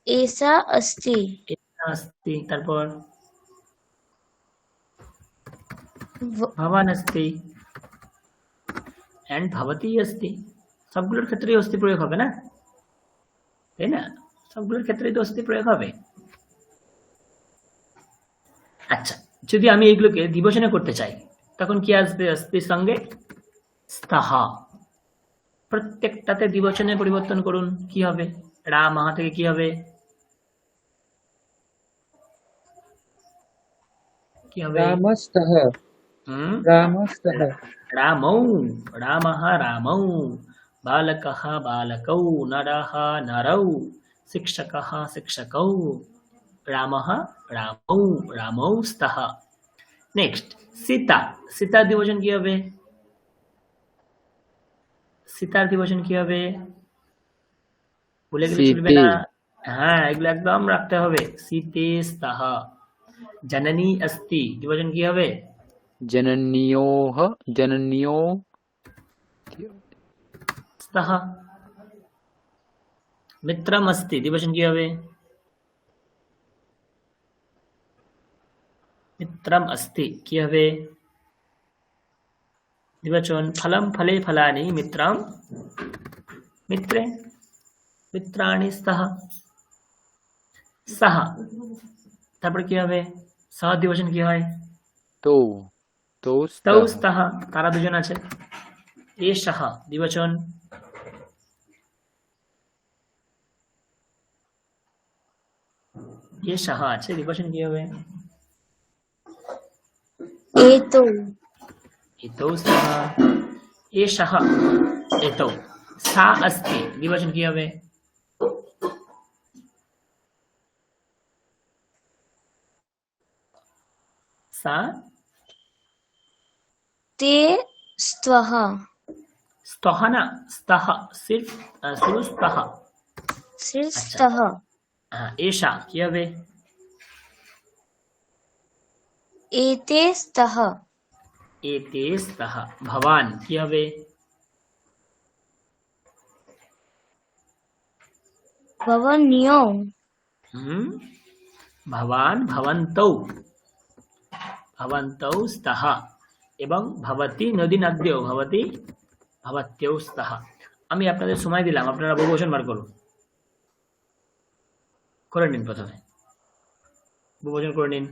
एषा अस्ति, এষা अस्ति, তারপর व- ভবান अस्ति এন্ড ভবতি अस्ति। সবগুলোর ক্ষেত্রেই অস্তি প্রয়োগ হবে না, তাই না? সবগুলোর ক্ষেত্রেই তো অস্তি প্রয়োগ হবে। আচ্ছা, যদি আমি এইগুলোকে দ্বিবচনে করতে চাই তখন কি আসবে? অস্তির সঙ্গে স্তः। প্রত্যেকটাতে দ্বিবচনে পরিবর্তন করুন, কি হবে? রামः থেকে কি হবে? কি হবে? रामस्तः, হুম, रामस्तः, रामौ, रामः रामौ, बालकः बालकौ, नरः नरौ, शिक्षकः शिक्षकौ, रामः रामौ, रामौ स्तः। नेक्स्ट सीता, सीता द्विवचन কি হবে? সীতার দ্বিবচন কি হবে? ভুলে গেলে চলবে না। হ্যাঁ, এগুলো একদম রাখতে হবে। सीते स्तः। जननी अस्ति দ্বিবচন কি হবে? जनन्योः जनन्यो स्तः। मित्रम अस्ति দ্বিবচন কি হবে? मित्रम अस्ति কি হবে? দ্বিবচন। ফলম ফলে ফলানি মিত্রম মিত্রে মিত্রাণি স্তः। সহ, তারপর কি হবে? সহ দ্বিবচন কি হয়? तो তৌ स्तः স্তः, তারা দুজন আছে। এষः দ্বিবচন। এষः আছে, দ্বিবচন কি হবে? एतौ, एतौ स्तः। एषः एतौ, সা अस्ति দ্বিবচন কি হবে? সা ते स्तः স্তহ না, স্তহ সির্ফ শুরু স্তহ। श्रीस्तः হ্যাঁ, এষা কি হবে? एते स्तः এতে স্তহ। ভবান কি হবে? भवन्यो হুম, ভবান ভবন্তৌ, ভবন্তৌ স্তহ। এবং ভবতি নদী নদ্যৌ ভবতি ভবত্যৌ স্তহ। আমি আপনাদের সময় দিলাম, আপনারা বহুবচন বার করুন। করে নিন, প্রথমে বহুবচন করে নিন।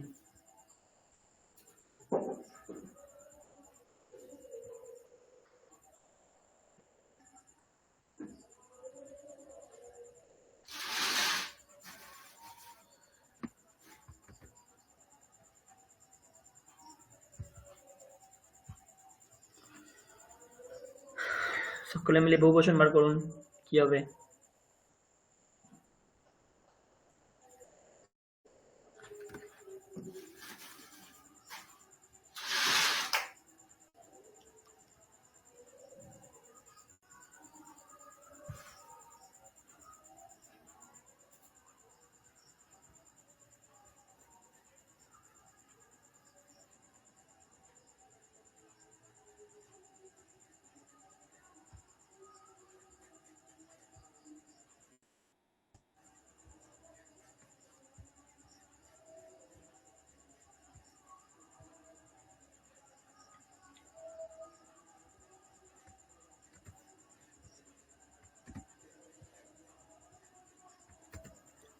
সকলে মিলে বহুবচন বার করুন, কি হবে?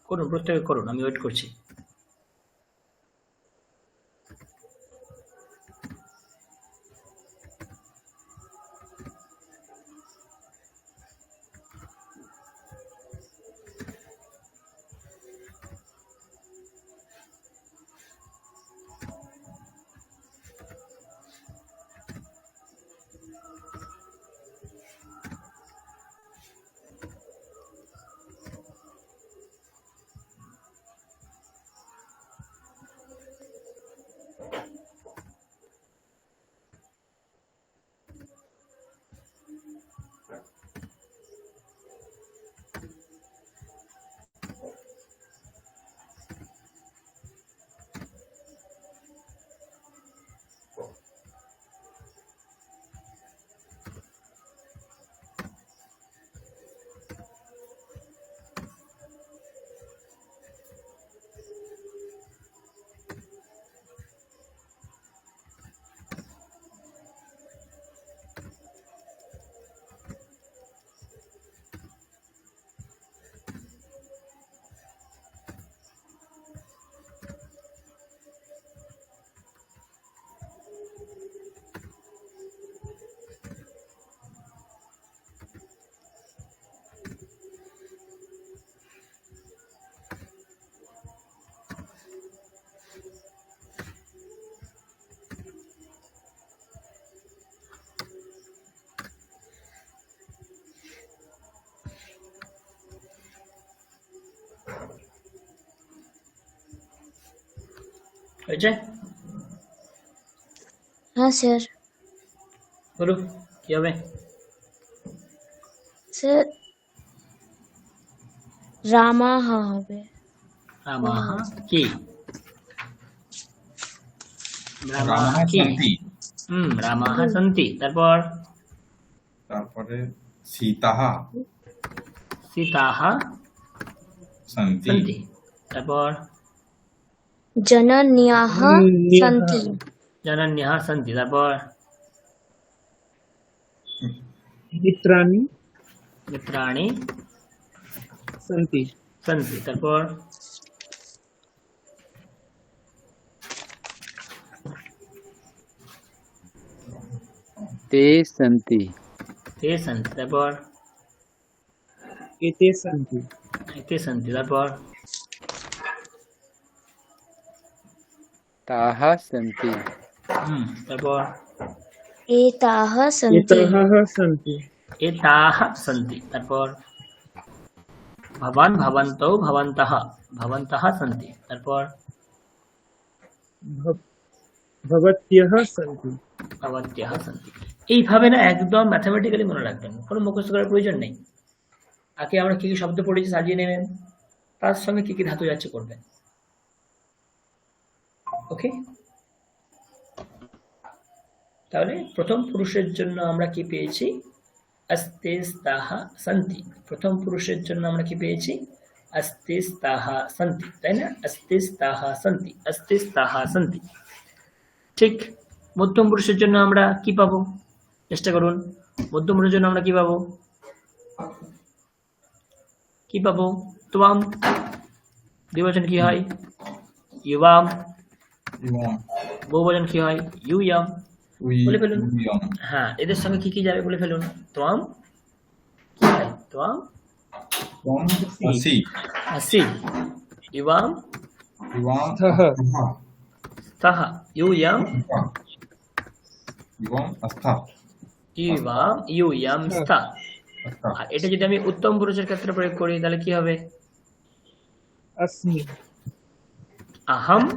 করুন, প্রত্যেকে করুন, আমি ওয়েট করছি। হয়েছে? हाँ सर বলো কি হবে? सर रामाः হবে রামাহ কি? রামাহ রামাহ কি? সন্তি, রামাহ সন্তি। তারপর তারপরে সীতাহ সীতাহ সন্তি, সন্তি। তারপর जनन्याः सन्ति জনন্যः সন্তি। তারপর मित्राणि মিত্রাণি सन्ति সন্তি। তারপর ते सन्ति তে সন্তি। তারপর एते सन्ति এতে সন্তি। তারপর ताः सन्ति তারপর एताः सन्ति एताः सन्ति এতাহ সন্তি। তারপর ভবান ভবন্তৌ ভবন্তঃ ভবন্তঃ সন্তি। তারপর भव- भवत्यः सन्ति। ভবত্যः সন্তি। এইভাবে না একদম ম্যাথমেটিক্যালি মনে রাখবেন, কোনো মুখস্থ করার প্রয়োজন নেই। আগে আমরা কি কি শব্দ পড়েছি সাজিয়ে নেবেন, তার সঙ্গে কি কি ধাতু যাচ্ছে করবেন। ওকে, তাহলে প্রথম পুরুষের জন্য আমরা কি পেয়েছি? अस्ति स्तः सन्ति। প্রথম পুরুষের জন্য আমরা কি পেয়েছি? अस्ति स्तः सन्ति, তাই না? अस्ति स्तः सन्ति, अस्ति स्तः सन्ति। ঠিক মধ্যম পুরুষের জন্য আমরা কি পাবো? চেষ্টা করুন। মধ্যম পুরুষের জন্য আমরা কি পাবো? কি পাবো? ত্বম। দ্বিবচন কি হয়? ইউবাম। এবং বহুবচন কি হয়? ইউয়াম। বলে ফেলুন। উইয়ম হ্যাঁ, এদের সঙ্গে কি কি যাবে বলে ফেলুন। ত্বম কি হয়? ত্বম এবং আসি আসি। ইউয়াম এবং স্থः। স্তः। ইউয়াম এবং আস্থা ইউয়াম ইউয়াম স্তः। আস্থা আর এটা যদি আমি উত্তম পুরুষের ক্ষেত্রে প্রয়োগ করি তাহলে কি হবে? अस्मि। আহম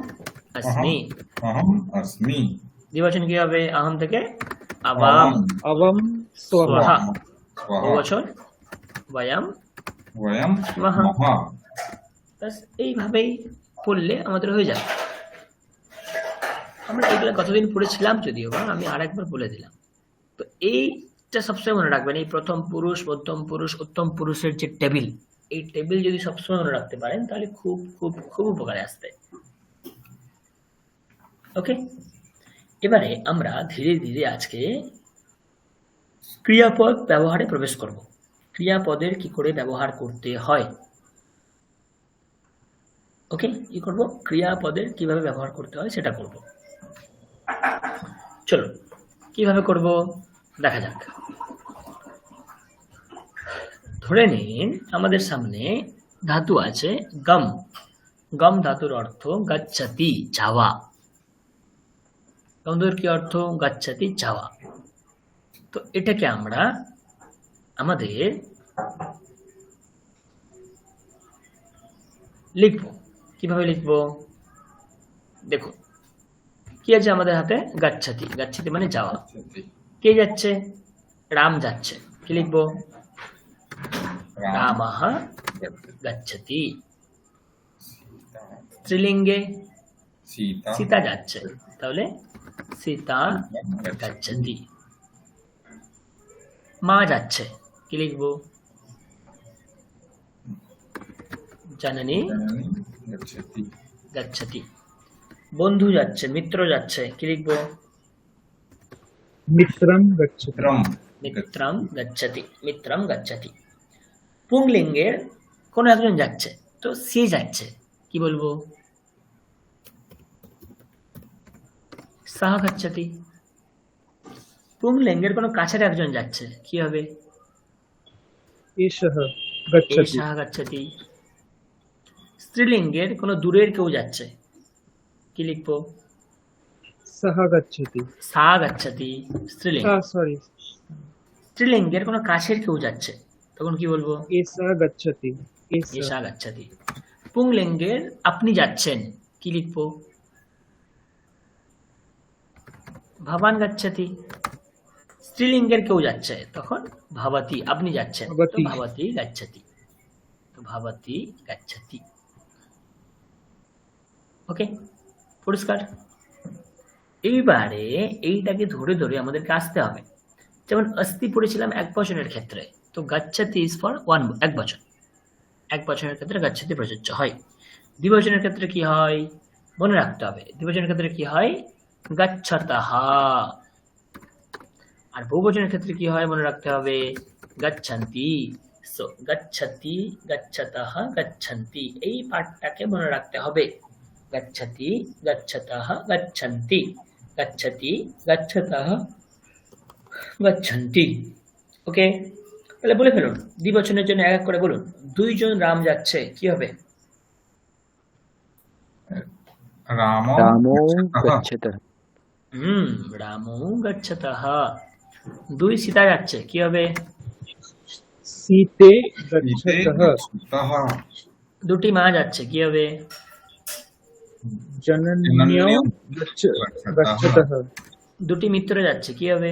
अस्मि। অহম अस्मि দ্বিবচন কি হবে? আহম থেকে আবাম अवं स्वः। স্বহা। স্বহা বহুবচন বয়াম বয়ম মহা। মহা ব্যাস এইভাবেই পড়লে আমাদের হয়ে যাবে। আমরা এগুলো কতদিন পড়েছিলাম যদিও বা, আমি আরেকবার বলে দিলাম। তো এইটা সবসময় মনে রাখবেন, এই প্রথম পুরুষ, মধ্যম পুরুষ, উত্তম পুরুষের যে টেবিল, এই টেবিল যদি সবসময় মনে রাখতে পারেন তাহলে খুব খুব খুব উপকারে আসবে। ওকে, এবারে আমরা ধীরে ধীরে আজকে ক্রিয়াপদ ব্যবহারে প্রবেশ করব। ক্রিয়াপদের কি করে ব্যবহার করতে হয়। ওকে, কি করব? ক্রিয়াপদের কিভাবে ব্যবহার করতে হয় সেটা করব। চলো কিভাবে করব দেখা যাক। ধরে নিন আমাদের সামনে ধাতু আছে গম। গম ধাতুর অর্থ গচ্ছতি, যাওয়া। গম ধাতুর কি অর্থ? গচ্ছতি, যাওয়া। তো এটাকে আমরা আমাদের লিখব। কিভাবে লিখব? দেখো কি আছে আমাদের হাতে? গচ্ছতি। গচ্ছতি মানে যাওয়া। কে যাচ্ছে? রাম যাচ্ছে। কি লিখব? রামঃ গচ্ছতি। স্ত্রীলিঙ্গে সীতা সীতা যাচ্ছে, তাহলে সীতা গচ্ছতি। মা যাচ্ছে, কি লিখব? জননী জননী গচ্ছতি গচ্ছতি। বন্ধু যাচ্ছে, মিত্র যাচ্ছে, কি লিখব? मित्रं गच्छति। মিত্রম মিত্রম গচ্ছতি, মিত্রম গচ্ছতি। পুংলিঙ্গের কোন একজন যাচ্ছে, তো সে যাচ্ছে, কি বলবো? সহ গচ্ছতি। পুংলিঙ্গের কোন কাছের একজন যাচ্ছে, কি হবে? एषः गच्छति। এষः গচ্ছতি। স্ত্রীলিঙ্গের কোন দূরের কেউ যাচ্ছে, কি লিখবো? सः गच्छति। সা গচ্ছতি স্ত্রীলিঙ্গ। सॉरी, স্ত্রীলিঙ্গের কোন কাছের কেউ যাচ্ছে, তখন কি বলবো? एषः गच्छति। एषः এষা গচ্ছতি। পুংলিঙ্গের আপনি যাচ্ছেন, কি লিখবো? ভবান গচ্ছতি। স্ত্রীলিঙ্গের কেউ যাচ্ছে, তখন ভবতি, আপনি যাচ্ছেন, তো ভবতি। ভবতি গচ্ছতি। তো ভবতি গচ্ছতি। ওকে, পরিষ্কার? এইবারে এইটাকে ধরে ধরে আমাদেরকে আসতে হবে। যেমন অস্তি পড়েছিলাম এক বচনের ক্ষেত্রে, তো গচ্ছতি ইজ ফর এক বচন। এক বচনের ক্ষেত্রে গচ্ছতি প্রযোজ্য হয়। দ্বিবচনের ক্ষেত্রে কি হয় মনে রাখতে হবে। দ্বিবচনের ক্ষেত্রে কি হয়? গচ্ছতঃ। আর বহুবচনের ক্ষেত্রে কি হয় মনে রাখতে হবে? গচ্ছন্তি। সো গচ্ছতি, গচ্ছতঃ, গচ্ছন্তি, এই পাঠটাকে মনে রাখতে হবে। গচ্ছতি, গচ্ছতঃ, গচ্ছন্তি, গচ্ছতি, গচ্ছতঃ, গচ্ছন্তি। ওকে, তাহলে বলে ফেলুন। দ্বিবচনের জন্য এক এক করে বলুন। দুইজন রাম যাচ্ছে, কি হবে? রাম रामो গচ্ছতঃ। गच्छतः। রামো গচ্ছতঃ। দুই সীতা যাচ্ছে, কি হবে? सीते শীতে गच्छतः গচ্ছতः দুটি মা যাচ্ছে কি হবে? जनन्यौ गच्छतः দুটি মিত্র যাচ্ছে কি হবে?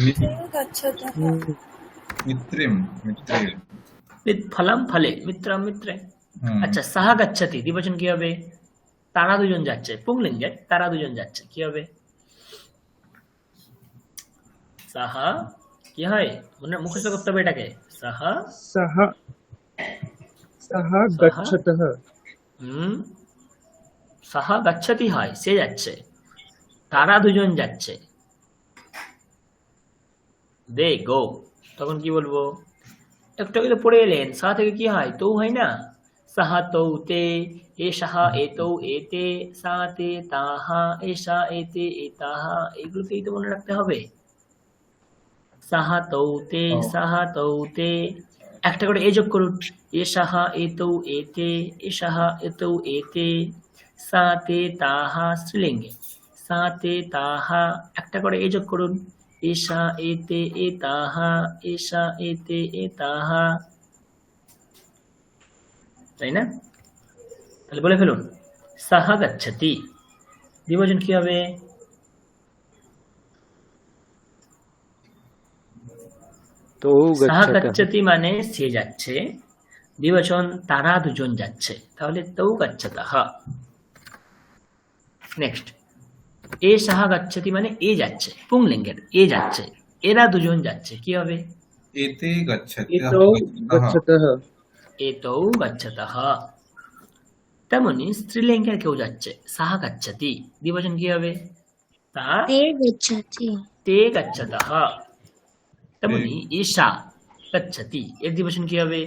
মিত্রেণ গচ্ছতः মিত্রিম মিত্রের ফলাম ফলে মিত্রাম মিত্রে। হুম, আচ্ছা, সাহা গাচ্ছাতি দ্বিবচন কি হবে? তারা দুজন যাচ্ছে, পুংলিঙ্গের তারা দুজন যাচ্ছে কি হবে? সাহা কি হয়? মুখস্থ করতে হবে এটাকে। সাহা सः सः गच्छतः সাহা গাচ্ছাতি হয়, সে যাচ্ছে। তারা দুজন যাচ্ছে, দে গো। তখন কি বলবো? একটু আগে তো পড়ে এলেন, সা থেকে কি হয়? তো হয় না? সাহা তৌ তে, এ সাহা এ তৌ এতে, সা তে তাহা, এ সা এতে এ তাহা, এগুলোকেই তো মনে রাখতে হবে। সাহা তৌ তে, সাহা তৌ তে, একটা করে এ যোগ করুন। এ সাহা এ তৌ এতে, এ সাহা এ তৌ এতে, সা তে তাহা স্ত্রীলিঙ্গে, সা তে তাহা, একটা করে এ যোগ করুন। এষা এতে এ তাহা, এষা এতে এ তাহা, তাই না? তাহলে বলে ফেলুন, সাহা গাচ্ছতি দ্বিবচন কি হবে? तो সাহা गच्छतः গাচ্ছতি মানে সে যাচ্ছে, দ্বিবচন তারা দুজন যাচ্ছে, তাহলে তৌ গাচ্ছতঃ। নেক্সট, এ সাহা গাচ্ছতি মানে এ যাচ্ছে, পুংলিঙ্গের এ যাচ্ছে, এরা দুজন যাচ্ছে কি হবে? এতে গচ্ছতः एतौ गच्छतः এতৌ গাচ্ছতঃ। তেমনি স্ত্রীলিঙ্গের কেউ যাচ্ছে, সাহা গাচ্ছতি দ্বিবচন কি হবে? তা ते गच्छति তে গাচ্ছতঃ। তেমনি ঈশা গাচ্ছতি এর দ্বিবচন কি হবে?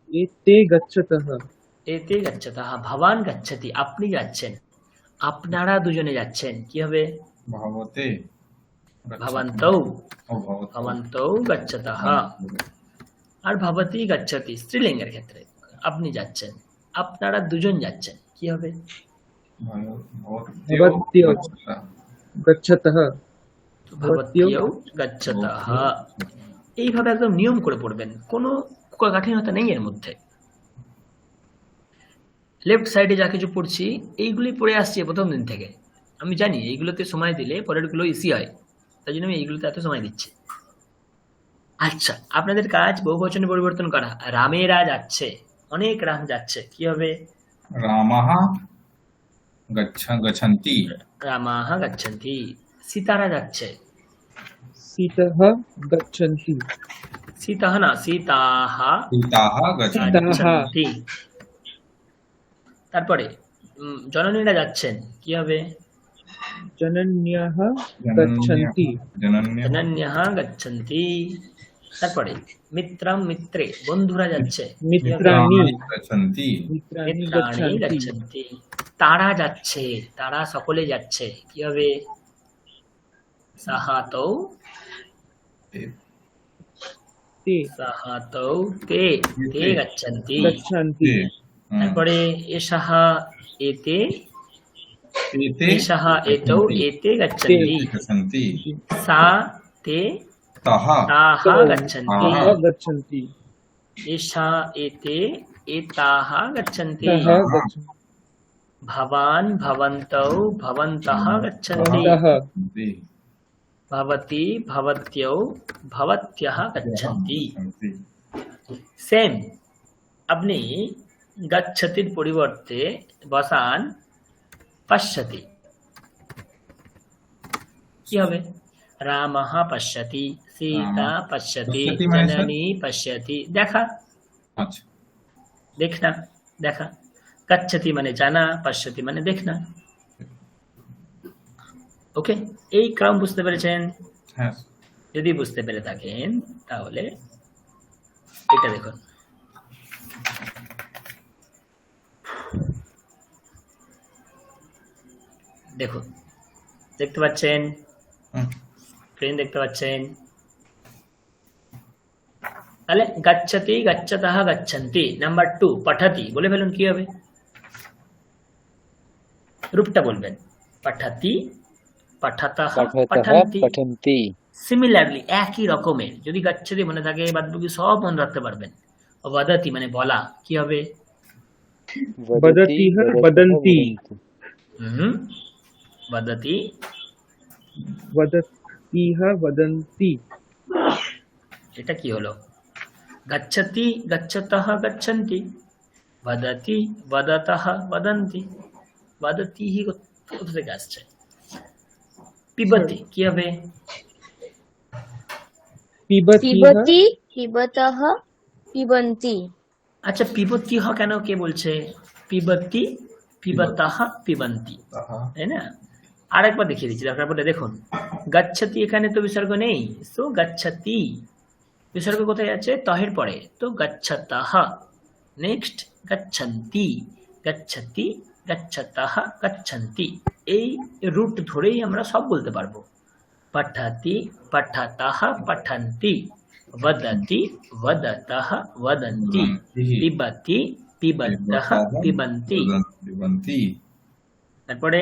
एते गच्छतः এতে গাচ্ছতঃ। ভবান গাচ্ছতি আপনি যাচ্ছেন, আপনারা দুজনে যাচ্ছেন কি হবে? ভাবতে ভবন্তৌ, ও ভবত ভবন্তৌ গাচ্ছতঃ। আর ভবতি গাচ্ছতি স্ত্রীলিঙ্গের ক্ষেত্রে আপনি যাচ্ছেন, আপনারা দুজন যাচ্ছেন কি হবে? ভবত্যৌ गच्छतः ভবত্যৌ গাচ্ছতঃ। এইভাবে একদম নিয়ম করে পড়বেন, কোনো কাঠিন্যতা নেই এর মধ্যে। লেফট সাইডে যা কিছু পড়ছি এইগুলি পড়ে আসছে প্রথম দিন থেকে। আমি জানি এইগুলোতে সময় দিলে পরেরগুলো ইসি হয়, তাই জন্য আমি এইগুলোতে এত সময় দিচ্ছি। আচ্ছা, আপনাদের কাজ বহুবচনে পরিবর্তন করা। রামেরা যাচ্ছে, অনেক রাম যাচ্ছে কি হবে? রামাহ গচ্ছন্তি রামাহ গচ্ছন্তি। সীতারা যাচ্ছে, सीतः गच्छन्ति সীতাহ না সীতাহ সীতাহ গচ্ছন্তি গচ্ছন্তি। তারপরে জননীরা যাচ্ছেন কি হবে? जनन्यः गच्छन्ति জনন্যः গচ্ছন্তি। তারপরে মিত্রাম মিত্রে বন্ধুরা যাচ্ছে, मित्राणि গচ্ছন্তি मित्राणि মিত্রাণি गच्छन्ति গচ্ছন্তি। তারা যাচ্ছে, তারা সকলে যাচ্ছে কি হবে? সাহাতৌ, ते সাহাতৌ তে, তে গচ্ছন্তি। गच्छन्ति তারপরে এষাহ এতে, এতে এষাহ এতৌ এতে গচ্ছন্তি। গচ্ছন্তি সা তে তাহা তাহা গচ্ছন্তি। ताः गच्छन्ति এষা এতে এতাহ গচ্ছন্তি। तः गच्छन्ति ভবান ভবন্তৌ ভবন্তঃ গচ্ছন্তি। तः ভবতি ভবত্যৌ ভবত্যঃ গচ্ছন্তি। সেম আপনি গচ্ছতির পরিবর্তে বসান পশ্যতি কি হবে? রামঃ পশ্যতি, সীতা পশ্যতি, পশ্যতি মানে স্যার? জননী পশ্যতি। দেখা, আচ্ছা দেখনা, দেখা। গচ্ছতি মানে জানা, পশ্যতি মানে দেখনা। ওকে, এই ক্রম বুঝতে পেরেছেন? হ্যাঁ যদি বুঝতে পেরে থাকেন তাহলে এটা দেখুন। দেখুন, দেখতে পাচ্ছেন? হুম। স্ক্রিন দেখতে পাচ্ছেন? তাহলে গচ্ছতি গচ্ছতঃ গচ্ছন্তি। নাম্বার 2 পঠতি বলে ফেলুন কি হবে? রূপটা বলবেন, পঠতি পাঠাতাহ पठतः পাঠান্তি। पठन्ति সিমিলারলি একই রকমের, যদি গাচ্ছাতি মনে থাকে বাদবাকি সব মনে রাখতে পারবেন। ওয়াদাতি মানে বলা, কি হবে? वदति वदतिः वदतः वदन्ति वदन्ति হুম, ওয়াদাতি। वदतिः वदन्ति এটা কি হলো? গচ্ছতি গচ্ছতः গচ্ছন্তি, বদতি বদতः বদন্তি, বদতিः কোথা থেকে আসছে? পিবতি কি হবে? पिबतिः পিবতি পিবতः পিবন্তি। আচ্ছা পিবতি হ কেন, কে বলছে? পিবতি পিবতः পিবন্তি, তাহা তাই না? আরেকবার দেখিয়ে দিচ্ছি, দরকার পড়লে দেখুন। গচ্ছতি এখানে তো বিসর্গ নেই, তো গচ্ছতি বিসর্গ কোথায় আছে? তহের পরে, তো গচ্ছতः। নেক্সট গচ্ছন্তি, গচ্ছতি গচ্ছতः গচ্ছন্তি। এই রুট ধরেই আমরা সব বলতে পারবো। পঠতি পঠতः পঠন্তি, वदति वदतः वदन्ति, पिबति पिबन्तः पिबन्ति। পিবন্তি। তারপরে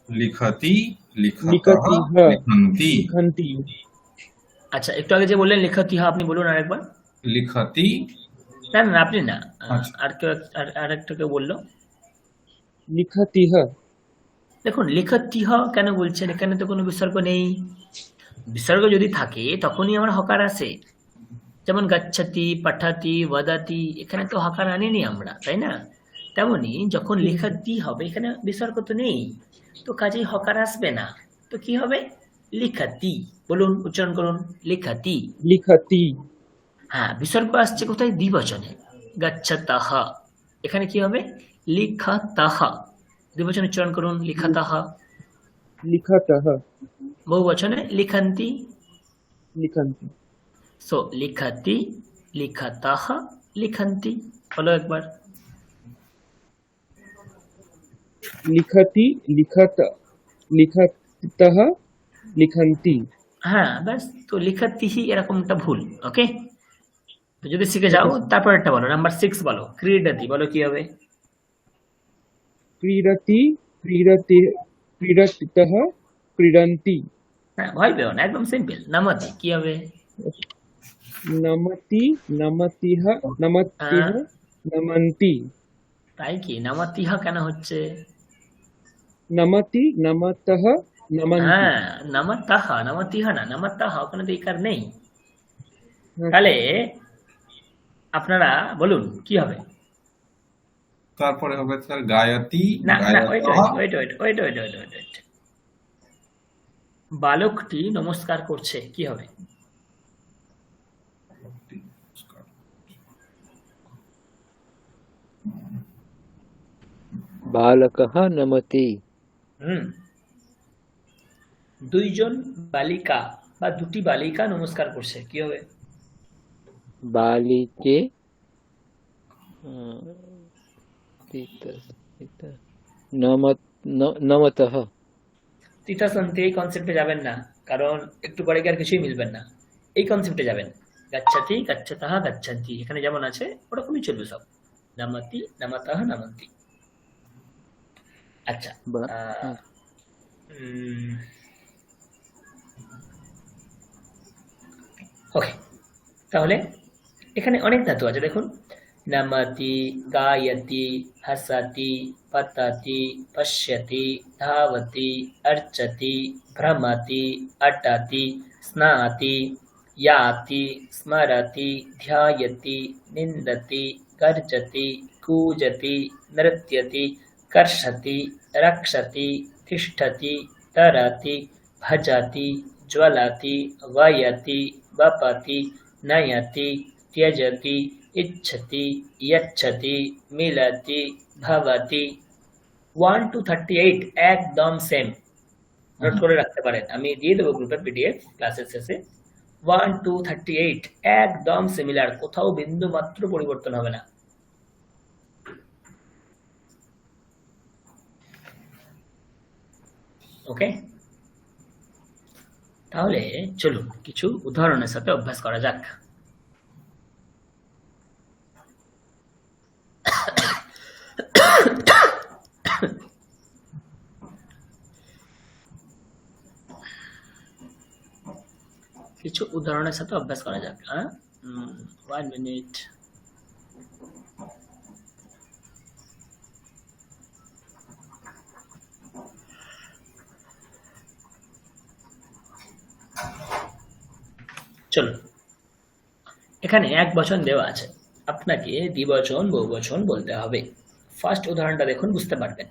লিখতি লিখতः লিখতিহ লিখন্তি। লিখন্তি আচ্ছা, একটু আগে যে বললেন লিখতি হা, আপনি বলুন আরেকবার। লিখতি না না আপনি না, আচ্ছা। আর কেউ আরেকটা কেউ বললো। লিখতিহ দেখুন লিখতি হ কেন বলছেন? এখানে তো কোনো বিসর্গ নেই। বিসর্গ যদি থাকে তখনই আমার হকার আসে, যেমন গচ্ছতি পঠতি ওয়াদাতি, এখানে তো হকার আনিনি আমরা, তাই না? তেমনি যখন লিখতি হবে এখানে বিসর্গ তো নেই, তো কাজেই হকার আসবে না, তো কি হবে? লিখতি। বলুন, উচ্চারণ করুন, লিখতি। লিখতি হ্যাঁ, বিসর্গ আসছে কোথায়? দ্বিবচনে, গচ্ছতः। এখানে কি হবে? লিখতः। দ্বিবচন উচ্চারণ করুন, লিখতः। লিখতः বহুবচনে লিখন্তি। লিখন্তি সো লিখতি লিখতः লিখন্তি। বলো একবার। লিখতি লিখতः লিখন্তি। হ্যাঁ ব্যাস, তো লিখতি হি এরকমটা ভুল। ওকে, তো যদি শিখে যাও তারপর একটা বলো, নাম্বার 6 বলো। ক্রীডতি, বলো কি হবে? ক্রীডতি ক্রীডতিতः ক্রীডন্তি। হ্যাঁ, ভয় পেও না, একদম সিম্পল। নামতি কি হবে? নমতি নমতিহ নমতিহ নমন্তি। তাই কি? নামতিহ কেন হচ্ছে? নমতি নমতः নমন্তি। হ্যাঁ, নামতাহ, নামতিহ না, নামতাহ, ওখানে তো ইকার নেই। তাহলে আপনারা বলুন কি হবে? তারপরে হবে স্যার গায়তি না না, গায়তः। ওয়েট। বালকটি নমস্কার করছে, কি হবে? बालकः नमति হুম, দুইজন বালিকা বা দুটি বালিকা নমস্কার করছে, কি হবে? बालिके नमतः তিতাসন্তি এই কনসেপ্টে যাবেন না, কারণ একটু পরে কি আর কিছুই মিলবেন না। এই কনসেপ্টে যাবেন, গচ্ছতি গচ্ছতः গচ্ছন্তি, এখানে যেমন আছে ওরকমই চলবে সব। নামতি নামতः নামন্তি। আচ্ছা, ওকে, তাহলে এখানে অনেক ধাতু আছে দেখুন। नमति गायति हसति पतति पश्यति धावति अर्चति भ्रमति अटति स्नाति याति स्मरति ध्यायति निन्दति गर्जति कूजति नृत्यति कर्षति रक्षति तिष्ठति तरति भजति ज्वलति वयति वपति नयति त्यजति इच्छति यच्छति मिलति भवति। 1 to 38 একদম সেম, নোট করে রাখতে পারেন, আমি দিয়ে দেবো গ্রুপে পিডিএফ ক্লাসের শেষে। 1 to 38 একদম সিমিলার, কোথাও বিন্দু মাত্র পরিবর্তন হবে না। ওকে, তাহলে চলুন কিছু উদাহরণের সাথে অভ্যাস করা যাক। কিছু উদাহরণের সাথে অভ্যাস করা যাক। 1 মিনিট। চলো, এখানে এক বচন দেওয়া আছে, আপনাকে দ্বিবচন বহুবচন বলতে হবে। ফার্স্ট উদাহরণটা দেখুন, বুঝতে পারবেন।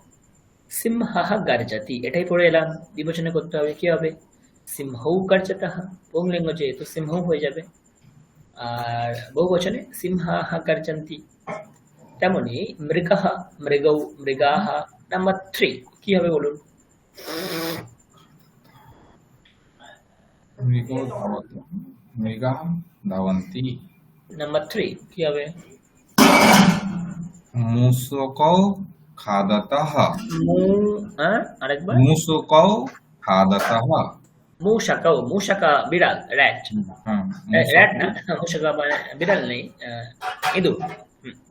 সিংহঃ গর্জতি, এটাই পড়ে এলাম, দ্বিবচনে করতে হবে, কি হবে? সিংহৌ গর্জতঃ, পুংলিঙ্গ যেহেতু সিংহৌ হয়ে যাবে। আর বহুবচনে সিংহাঃ গর্জন্তি। তেমনি মৃগঃ মৃগৌ মৃগাঃ। নাম্বার 3 কি হবে বলুন? মৃগো ধাবতি, মৃগাः ধাবন্তি। নাম্বার 3 কি হবে? মূষকও খাদতः, আরেকবার। মূষকও খাদতः। মূষকৌ, মূষকা বিড়াল, র্যাট। হ্যাঁ, র্যাট না, মূষকা মানে বিড়াল নেই, ইঁদুর।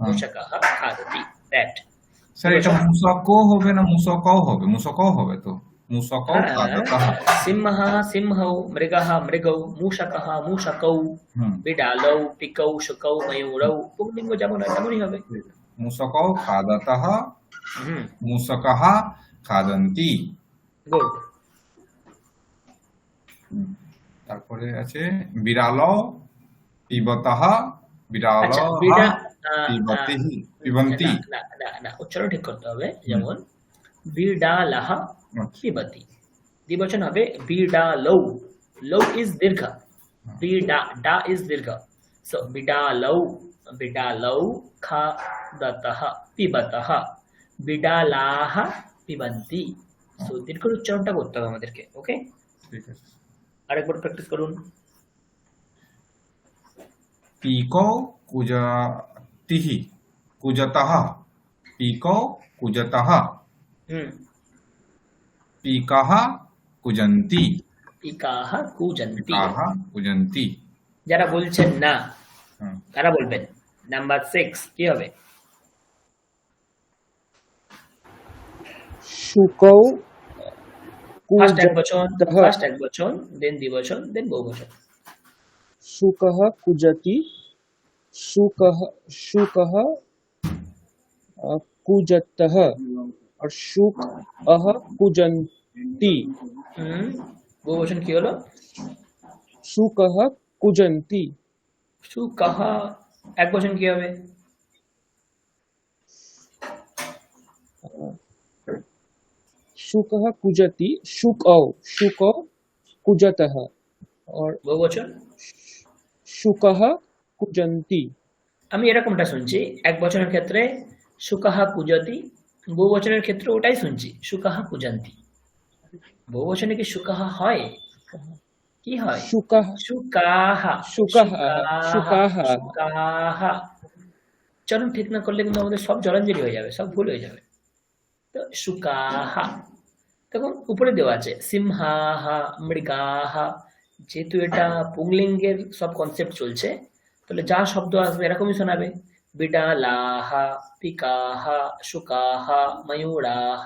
মূষকাঃ খাদতি, র্যাট। স্যার এটা মূষকও হবে না মূষকও হবে? মূষকও হবে তো, মূষকও খাদতः। সিংহঃ সিংহৌ, মৃগঃ মৃগৌ, মূষকঃ মূষকৌ, হুম, বিড়ালৌ পিকৌ শুকৌ ময়ূরৌ। পুংলিঙ্গ যেমন হয় তেমনই হবে। মূষকও খাদতः, হুম, মূষকাः খাদন্তি। গুড। তারপরে আছে বিড়ালও পিবতः, আচ্ছা, বিড়ালः পিবন্তি। না, উচ্চারণ ঠিক করতে হবে। যেমন বিড়ালः পিবতি, দ্বিবচন হবে বিড়ালৌ। লৌ ইজ দীর্ঘ, ডা ইজ দীর্ঘ। সো বিড়ালৌ, বিড়ালৌ খাদতঃ পিবতঃ, বিড়ালাः পিবন্তি। সো দীর্ঘ উচ্চারণটা করতে হবে আমাদেরকে। ওকে, ঠিক আছে। আরেকবার প্র্যাকটিস করুন। পিকো কুজতিः, কুজতः, পিকো কুজতः, হুম, পিকাः কুজন্তি, পিকাः কূজন্তি। পিকাः কুজন্তি। যারা বলছেন না হুম, তারা বলবেন। নাম্বার 6 কি হবে? শুকৌ ফার্স্ট এক বচন, কুজতः, ফার্স্ট এক বচন, দেন দ্বিবচন, দেন বহুবচন। শুকः কুজতি, शुकः कुजतः और शुकः कुजन्ति। বহুবচন কি হলো? शुकः कुजन्ति। শুকঃ। এক বচন কি হবে? शुकः कुजति, शुकौ कुजतः और বহুবচন शुकः कुजन्ति। আমি এরকমটা শুনছি, এক বচনের ক্ষেত্রে শুকঃ কুজতি, বহুবচনের ক্ষেত্রে ওটাই শুনছি শুকঃ কুজন্তি। বহুবচনে কি শুকঃ হয়? কি হয়? शुकः শুকাহ, शुकः शुकाः। শুকাহ। উচ্চারণ ঠিক না করলে কিন্তু আমাদের সব জলাঞ্জলি হয়ে যাবে, সব ভুল হয়ে যাবে। তো শুকাহ। তখন উপরে দেওয়া আছে সিংহাহ মৃগাহ। যেহেতু এটা পুংলিঙ্গের সব কনসেপ্ট চলছে, তাহলে যা শব্দ আসবে এরকমই শোনাবে। বিড়ালাহ, পিকাহ, শুকাহ, ময়ূরাহ,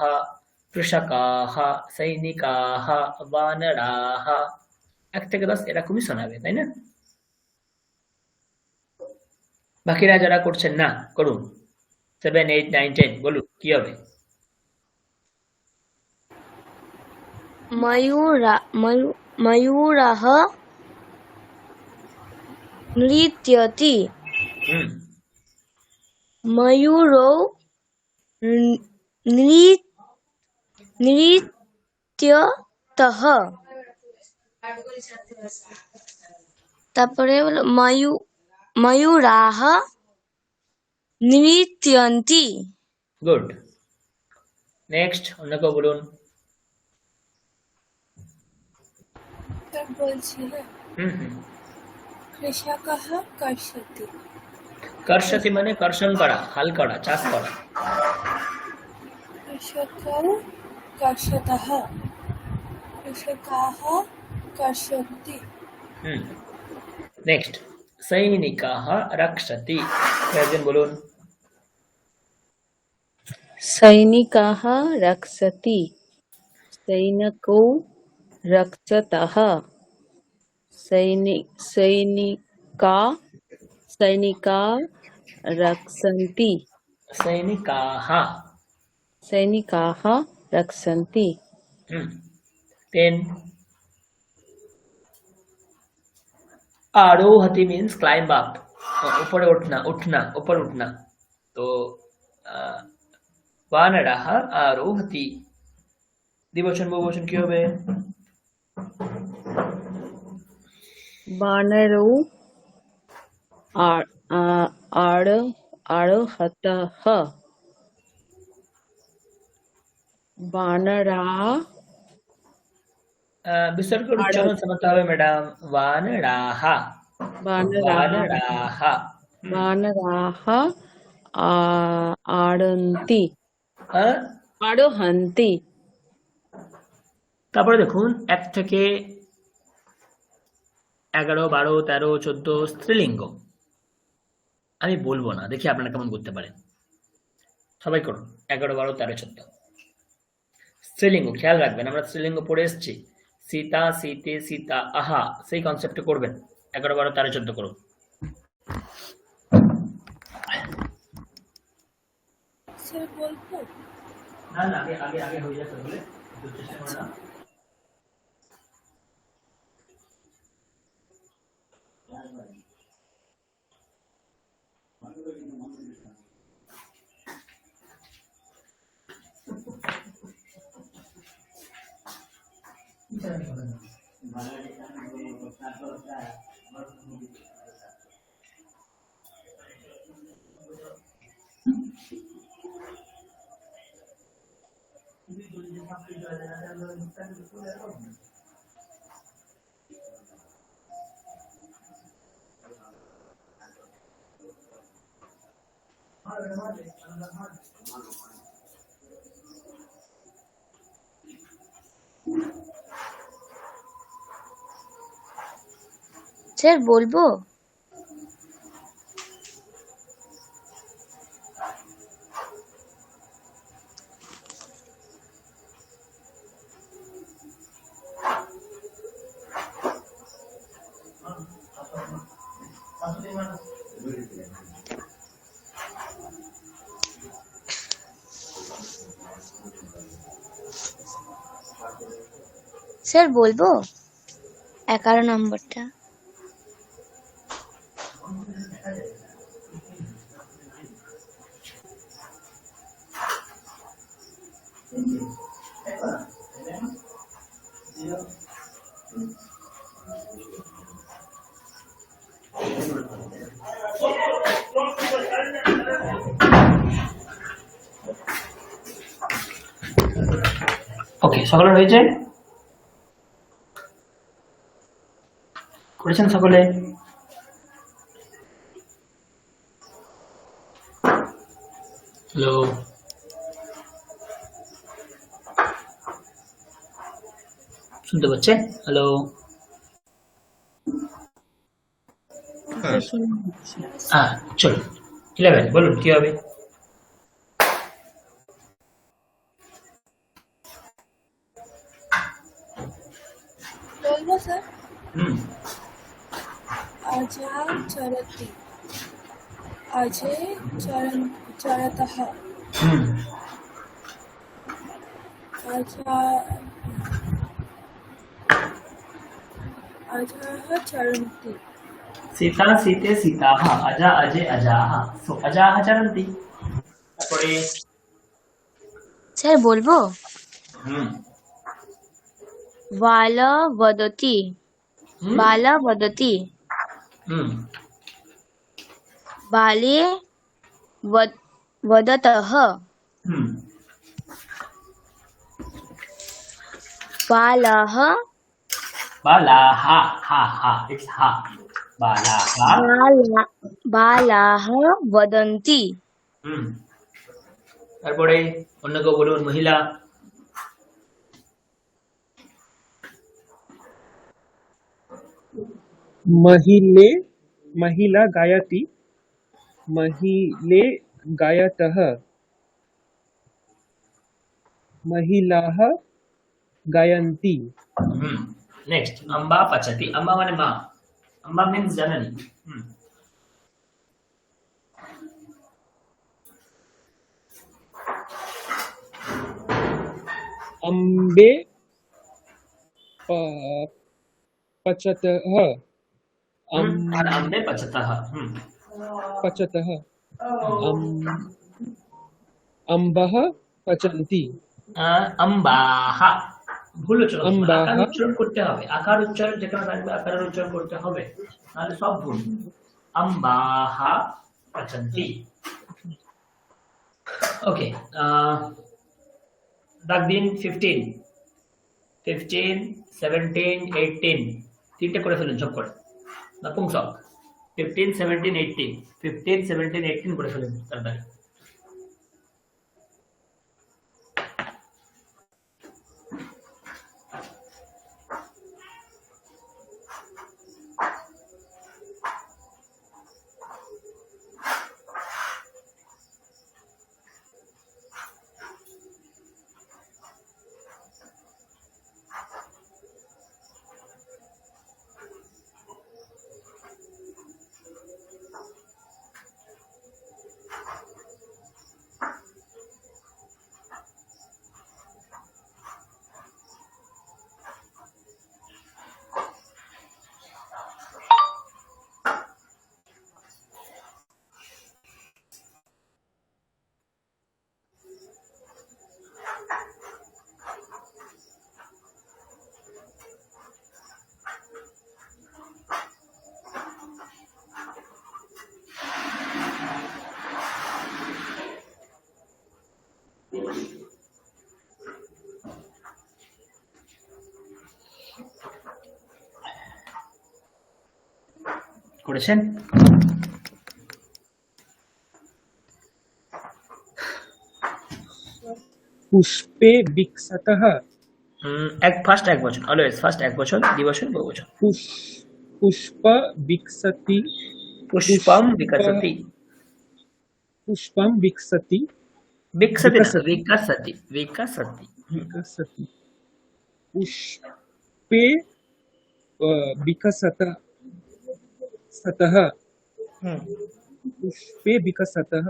কৃষকাহ, সৈনিকাহ, বানরাহ। 1 থেকে 10 এরকমই শোনাবে, তাই না? বাকিরা যারা করছেন না করুন। 7, 8, 9, 10 বলুন কি হবে? मयूरः नृत्यति, হুম, मयूरौ नृत्यतः। তারপরে হলো ময়ূরাः নৃত্যন্তি। গুড। নেক্সট অন্য কেউ বলুন। तब বলছি না, হুম। কৃষকः কর্ষতি, কর্ষতি মানে কর্ষণ করা, হাল করা, চাষ করা। কৃষকৌ কর্ষতः, কৃষকাः কর্ষন্তি। হুম। নেক্সট সৈনিকাः রক্ষতি। একজন বলুন। सैनिकाः रक्षति, सैनिकौ रक्षतः, सैनिका सैनिका रक्षन्ति सैनिकाः। सैनिकाः रक्षन्ति 10 आरोहति मीन्स क्लाइंब अप, ऊपर उठना उठना ऊपर उठना। तो वानरः आरोहति द्विवचन बहुवचन কি হবে? वानरो आरोहतः वानराः বিসর্গের উচ্চারণ সমঝতে হবে ম্যাডাম। वानराः वानराः। वानराः आरोहन्ति হ্যাঁ? आरोहन्ति তারপরে দেখুন 1 থেকে 11, 12, 13, 14 স্ত্রীলিঙ্গ। আমি বলবো না, দেখি আপনারা কেমন করতে পারেন। সবাই করুন 11, 12, 13, 14 স্ত্রীলিঙ্গ। খেয়াল রাখবেন আমরা স্ত্রীলিঙ্গ পড়ে এসেছি, সীতা, সীতে, সীতা, আহা, সেই কনসেপ্টে করবেন। 11, 12, 13, 14 করুন। স্যার বলবো? না না, আগে আগে আগে হয়ে যাবে বলে চেষ্টা করো না। স্যার বলবো? স্যার বলবো 11 নম্বরটা? ওকে, সকলের হয়েছে? করেছেন সকলে? হ্যালো, শুনতে পাচ্ছেন? হ্যালো, হ্যাঁ চলুন 11 বলুন কি হবে? বলবো স্যার? হুম, अजा चरति अजे चरतः হুম, अजा अजाः चरन्ति सीता, सीते, सीताः, अजा, अजे, अजाः। सो अजाः चरन्ति। তারপরে স্যার বলবো? হুম, बाला वदति হুম, बाला वदति হুম, बाले वदतः হুম, बालाः बालाः, हा हा, इट्स हा, बालाः। बालाः वदन्ति হুম, তারপরে অন্য কেউ বলুন, মহিলা। महिले महिला गायति महिले गायतः महिलाः गायन्ति হুম, নেক্সট আম্বা পাচাতি, আম্বা মানে মা, আম্বা মিন্স জানেন। अम्बे प- पचतः আর আম্বে পাচাতাহ। पचतः अम्बः पचन्ति আম্বাহা, ভুল উচ্চারণ, আম্বাহা। আকার উচ্চারণ করতে হবে, আকার উচ্চারণ যেখানে থাকবে আকারের উচ্চারণ করতে হবে, নাহলে সব ভুল। আম্বাহা পাচান্তি। ওকে, দাগ দিন 15, 17, 18, তিনটে করে ফেলুন সব করে, নপুংসক। 15, 17, 18, 15, 17, 18 করে ফেলুন তাড়াতাড়ি। করেছেন? पुष्पे विकसतः ফার্স্ট এক বচন, অলওয়েজ ফার্স্ট এক বচন, দ্বিবচন বহুবচন। पुष्प विकसति পুষ্পম বিকসতি, पुष्पं विकसति বিকসতি না, বিকসতি। বিকসতি, বিকসতি। विकसति पुष्पे विकसत सतः पुष्पे विकसतः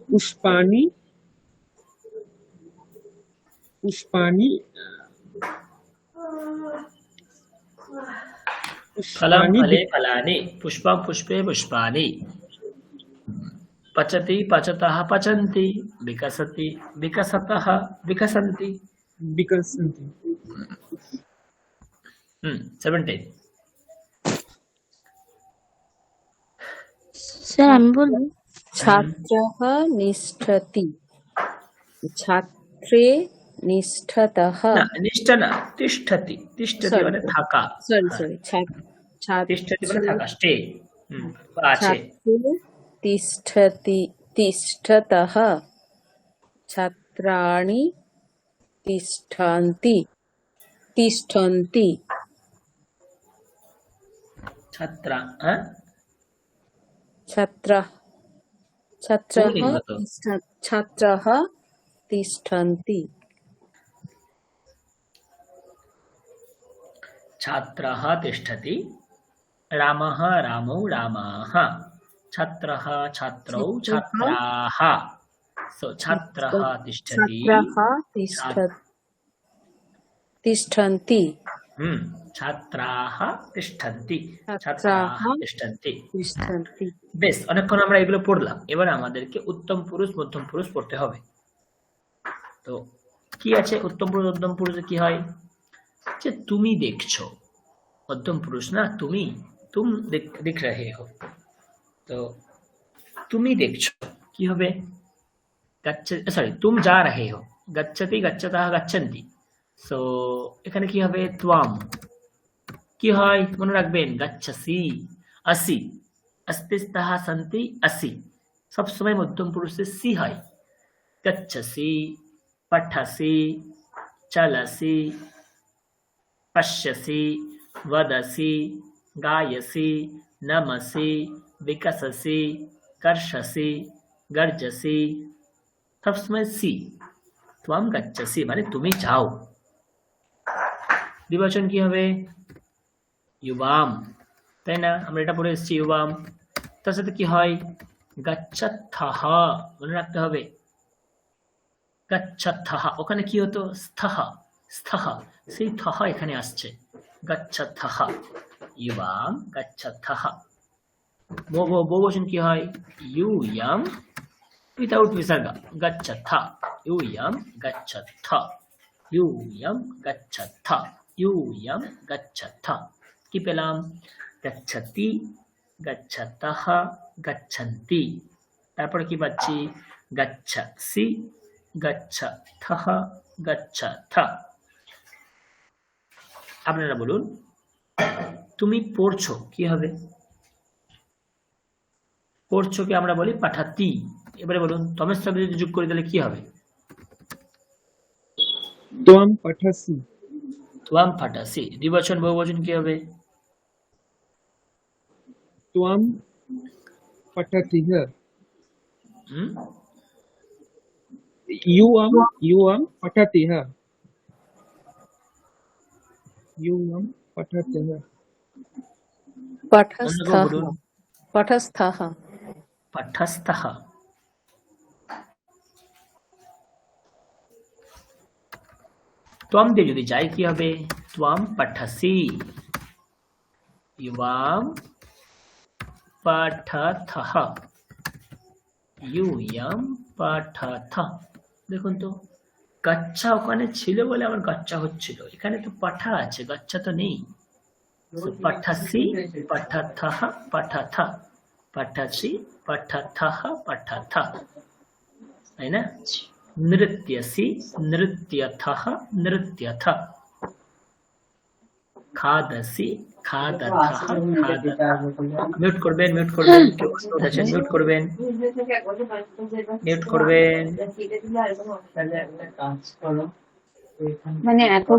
पुष्पाणि पुष्पाणि फलं पुष्पाणि फले फलानि, पुष्पं पुष्पे पुष्पाणि। पचति पचतः पचन्ति, विकसति विकसतः विकसन्ति। विकसन्ति 17। স্যার আমি বলবো ছাত্রः নিষ্ঠতি, ছাত্রে নিষ্ঠতः, না নিষ্ঠ না, তিষ্ঠতি, তিষ্ঠতি Sorry, মানে sorry. থাকা, সরি তিষ্ঠতি মানে থাকা, স্টে বা আছে। ছাত্রে তিষ্ঠতः, ছাত্রাণি তিষ্ঠन्ति, ছাত্রা, ছাত্রः পুল্লিঙ্গ তো। ছাত্রः তিষ্ঠन्ति, छात्रः तिष्ठति, रामः रामौ रामाः, छात्रः छात्रौ छात्राः। सो छात्रः तिष्ठति, ছাত্রः तिष्ठन्ति, छात्राः तिष्ठन्ति, छात्राः छात्राः तिष्ठन्ति। तिष्ठन्ति। বেশ, অনেকক্ষণ আমরা এগুলো পড়লাম, এবার আমাদেরকে উত্তম পুরুষ মধ্যম পুরুষ পড়তে হবে। তো কি আছে উত্তম পুরুষ মধ্যম পুরুষে কি হয়, যে তুমি দেখছো, মধ্যম পুরুষ না, তুমি, তুম দেখ রহে হো, তো তুমি দেখছো কি হবে, সরি তুম যা রহে হো, গচ্ছতি গচ্ছতাহ গচ্ছন্তি। সো এখানে কি হবে, ত্বাম। কি হয় মনে রাখবেন, গচ্ছসি, আসি, अस्तिस्तः सन्ति, असि, सब समय मध्यम पुरुष से सी है। गच्छसि, पठसि, चलसि, पश्यसि, वदसि, गायसि, नमसि, विकससि, कर्षसि, गर्जसि, सब समय सी। त्वं गच्छसि माने तुम्हें जाओ, দ্বিবচন কি হবে? ইউবাম, তাই না? আমরা এটা পড়ে এসেছি ইউবাম। তার সাথে কি হয়? গাচ্ছাত্থাহ, মনে রাখতে হবে। গাচ্ছাত্থাহ, ওখানে কি হতো? স্থহ, স্থহ, সেই থহ এখানে আসছে। গাচ্ছাত্থাহ, ইউবাম গাচ্ছাত্থাহ। বহুবচন কি হয়? Yuan without বিসর্গা, গাচ্ছাত্থা, yuan গাচ্ছাত্থা, yuan গাচ্ছাত্থা, yuan গাচ্ছাত্থা। কি পেলাম? গচ্ছতি, গচ্ছতঃ, গচ্ছন্তি। তারপরে কি পাচ্ছি? গচ্ছসি, গচ্ছথঃ, গচ্ছথ। আপনারা বলুন, তুমি পড়ছো কি হবে? পড়ছোকে আমরা বলি পাঠাতি। এবারে বলুন, তমের সাথে যদি যোগ করে দিলে কি হবে? त्वं पठसि त्वं पठसि। দ্বিবচন বহুবচন কি হবে? त्वं पठतिः হুম? युवं पठतिः युवं पठतिः पठस्थः বলুন, पठस्थः পাঠস্থः। त्वं দিয়ে যদি যাই কি হবে? त्वं पठसि, युवां पठथः, यूयं पठथ। দেখুন তো, গাচ্ছা ওখানে ছিল বলে আমার গাচ্ছা হচ্ছিল, এখানে তো পাঠা আছে, গাচ্ছা তো নেই। पठसि, पठथः, पठथ, पठसि, पठथः, पठथ, है ना? नृत्यसि, नृत्यथः, नृत्यथ। खादसि, खादथः, खादथ। মিউট করবেন, মিউট করবেন, কেউ নোট আছেন মিউট করবেন, মিউট করবেন। মানে এখন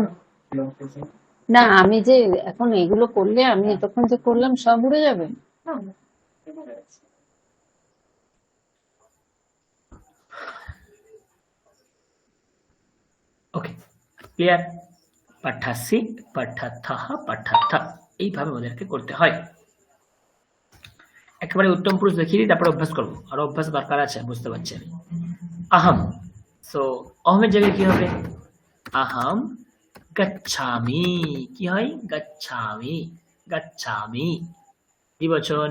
না, আমি যে এখন এগুলো করলে আমি এতক্ষণ যে করলাম সব উড়ে যাবে। ওকে, ক্লিয়ার? পাঠাসি, পাঠাথহ, পাঠাথ, এইভাবে ওদেরকে করতে হয়। একেবারে উত্তম পুরুষ দেখিয়ে দিই, তারপরে অভ্যাস করবো। আর অভ্যাস দরকার আছে, বুঝতে পারছি আমি। আহম, সো অহমের জায়গায় কি হবে? আহম গচ্ছামি। কি হয়? গচ্ছামি, গচ্ছামি। দ্বিবচন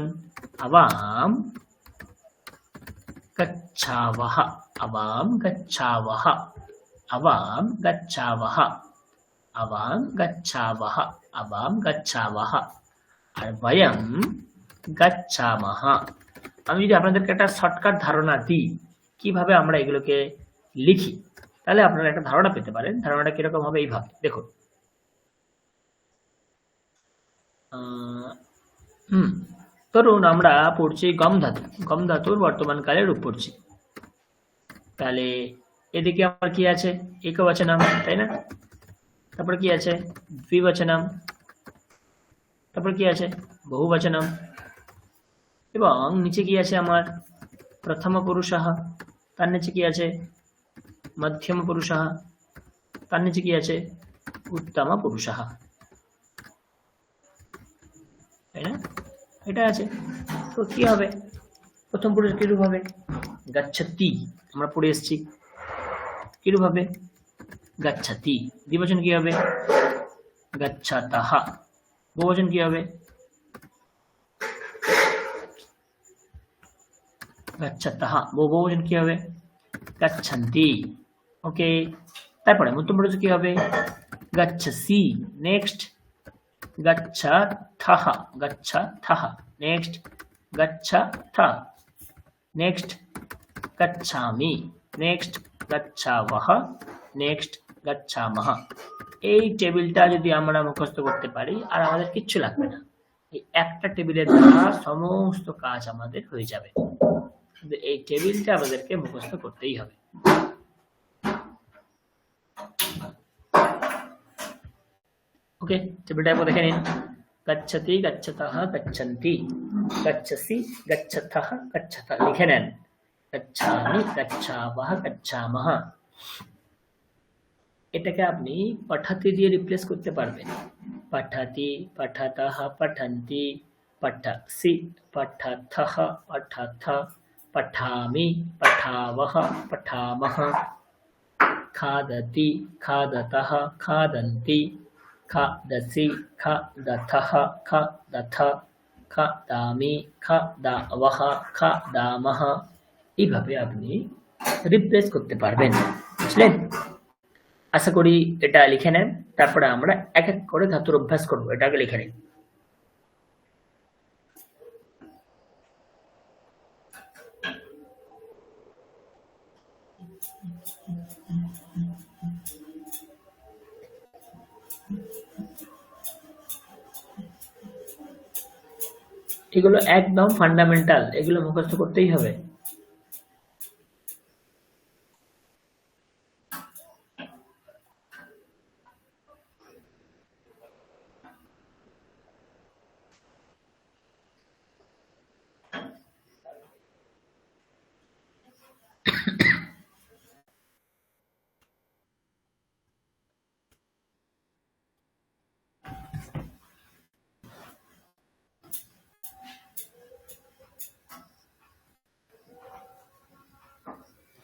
আবাম গচ্ছাবহ, আবাম গচ্ছাবহ, আবাম গচ্ছাবহ, আবাম গচ্ছাবহ, আবাম গচ্ছাবহ। আর বয়ম গচ্ছামহ। আমি যদি আপনাদেরকে একটা শর্টকাট ধারণা দিই কিভাবে আমরা এগুলোকে লিখি, তাহলে আপনারা একটা ধারণা পেতে পারেন। ধারণাটা কিরকম হবে? এইভাবে দেখুন। ধরুন আমরা পড়ছি গম ধাতু, গম ধাতুর বর্তমান কালে রূপ পড়ছি। তাহলে এদিকে আমার কি আছে? একবচনম, তাই না? তারপর কি আছে? দ্বিবচনম। তারপর কি আছে? বহুবচনম। এবং নিচে কি আছে আমার? প্রথম পুরুষঃ। তার নিচে কি আছে? মধ্যম পুরুষঃ। তার নিচে কি আছে? উত্তম পুরুষঃ, তাই না? এটা আছে। তো কি হবে? প্রথম পুরুষ কিরূপ হবে? গচ্ছতি, আমরা পড়ে এসেছি। কিরূপ হবে? গচ্ছতি। দ্বিবচন কি হবে? গচ্ছতঃ। বহুবচন কি হবে? গচ্ছতঃ। বহুবচন কি হবে? গচ্ছন্তি। ওকে, তারপরে মধ্যম পুরুষ কি হবে? গচ্ছসি। নেক্সট গচ্ছথः, গচ্ছথः। নেক্সট গচ্ছথ। নেক্সট গচ্ছামি। নেক্সট গচ্ছাবহ। নেক্সট গচ্ছামহ। এই টেবিলটা যদি আমরা মুখস্থ করতে পারি, আর আমাদের কিচ্ছু লাগবে না। এই একটা টেবিলের দ্বারা সমস্ত কাজ আমাদের হয়ে যাবে। কিন্তু এই টেবিলটা আমাদেরকে মুখস্থ করতেই হবে। ওকে, টেবিলটা একবার দেখে নিন। গচ্ছতি, গচ্ছতঃ, গচ্ছন্তি, গচ্ছসি, গচ্ছথः, গচ্ছথ। লিখে নেন। গচ্ছামি, গচ্ছাবহ, গচ্ছামহ। এটাকে আপনি পাঠাতি দিয়ে রিপ্লেস করতে পারবেন। পাঠাতি, পাঠাতাহ, পাঠন্তি, পাঠাসি, পাঠাথহ, পাঠাথ, পাঠামি, পাঠাবহ, পাঠামহ, খাদতি, খাদতহ, খাদন্তি, খাদসি, খাদথহ, খাদথ, খাদামি, খাদাবহ, খাদামহ। এইভাবে আপনি রিপ্লেস করতে পারবেন, বুঝলেন? আশা করি এটা লিখে নেন, তারপরে আমরা এক এক করে ধাতুর অভ্যাস করবো। এটাকে লিখে নিন। এগুলো একদম ফান্ডামেন্টাল, এগুলো মুখস্থ করতেই হবে।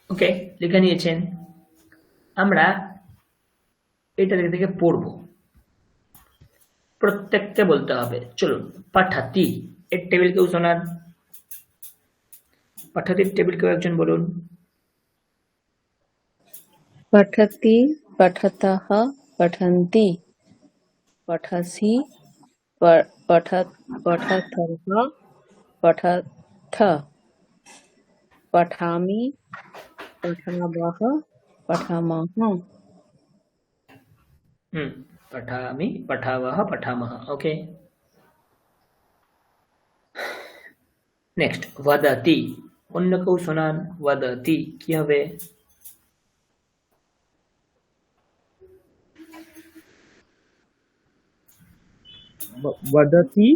ওকে, লিখে নিয়েছেন। আমরা এটা থেকে পড়বো, প্রত্যেককে বলতে হবে। চলুন, পাঠাতি এর টেবিল কেউ শোনান। পাঠাতির টেবিল কেউ একজন বলুন। पठति पठतः पठन्ति पठसि पठतः पठथ पठामि पठावः पठामः। पठामि, पठावः, पठामः। ओके, नेक्स्ट वदति। অন্য কেউ শোনান। वदति কি হবে? वदति,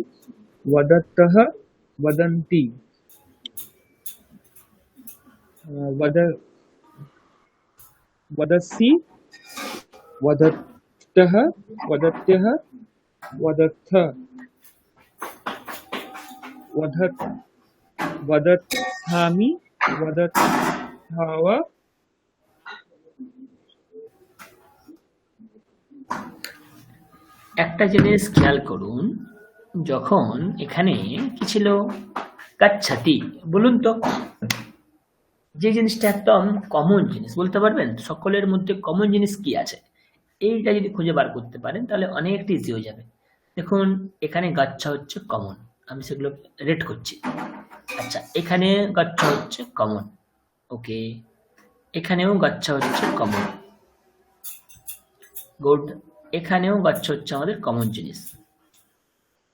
वदतः, वदन्ति, वदसि, वदतः, वदत्यः, वदथ, वदथामि, वदथाव। একটা জিনিস খেয়াল করুন, যখন এখানে কি ছিল? গাচ্ছাতি। বলুন তো, যে জিনিসটা একদম কমন জিনিস, বলতে পারবেন সকলের মধ্যে কমন জিনিস কি আছে? এইটা যদি খুঁজে বার করতে পারেন তাহলে অনেকটা ইজি হয়ে যাবে। দেখুন, এখানে গাচ্ছা হচ্ছে কমন, আমি সেগুলো রেড করছি। আচ্ছা, এখানে গাচ্ছা হচ্ছে কমন, ওকে। এখানেও গাচ্ছা হচ্ছে কমন, গুড। এখানেও গাচ্ছা হচ্ছে আমাদের কমন জিনিস,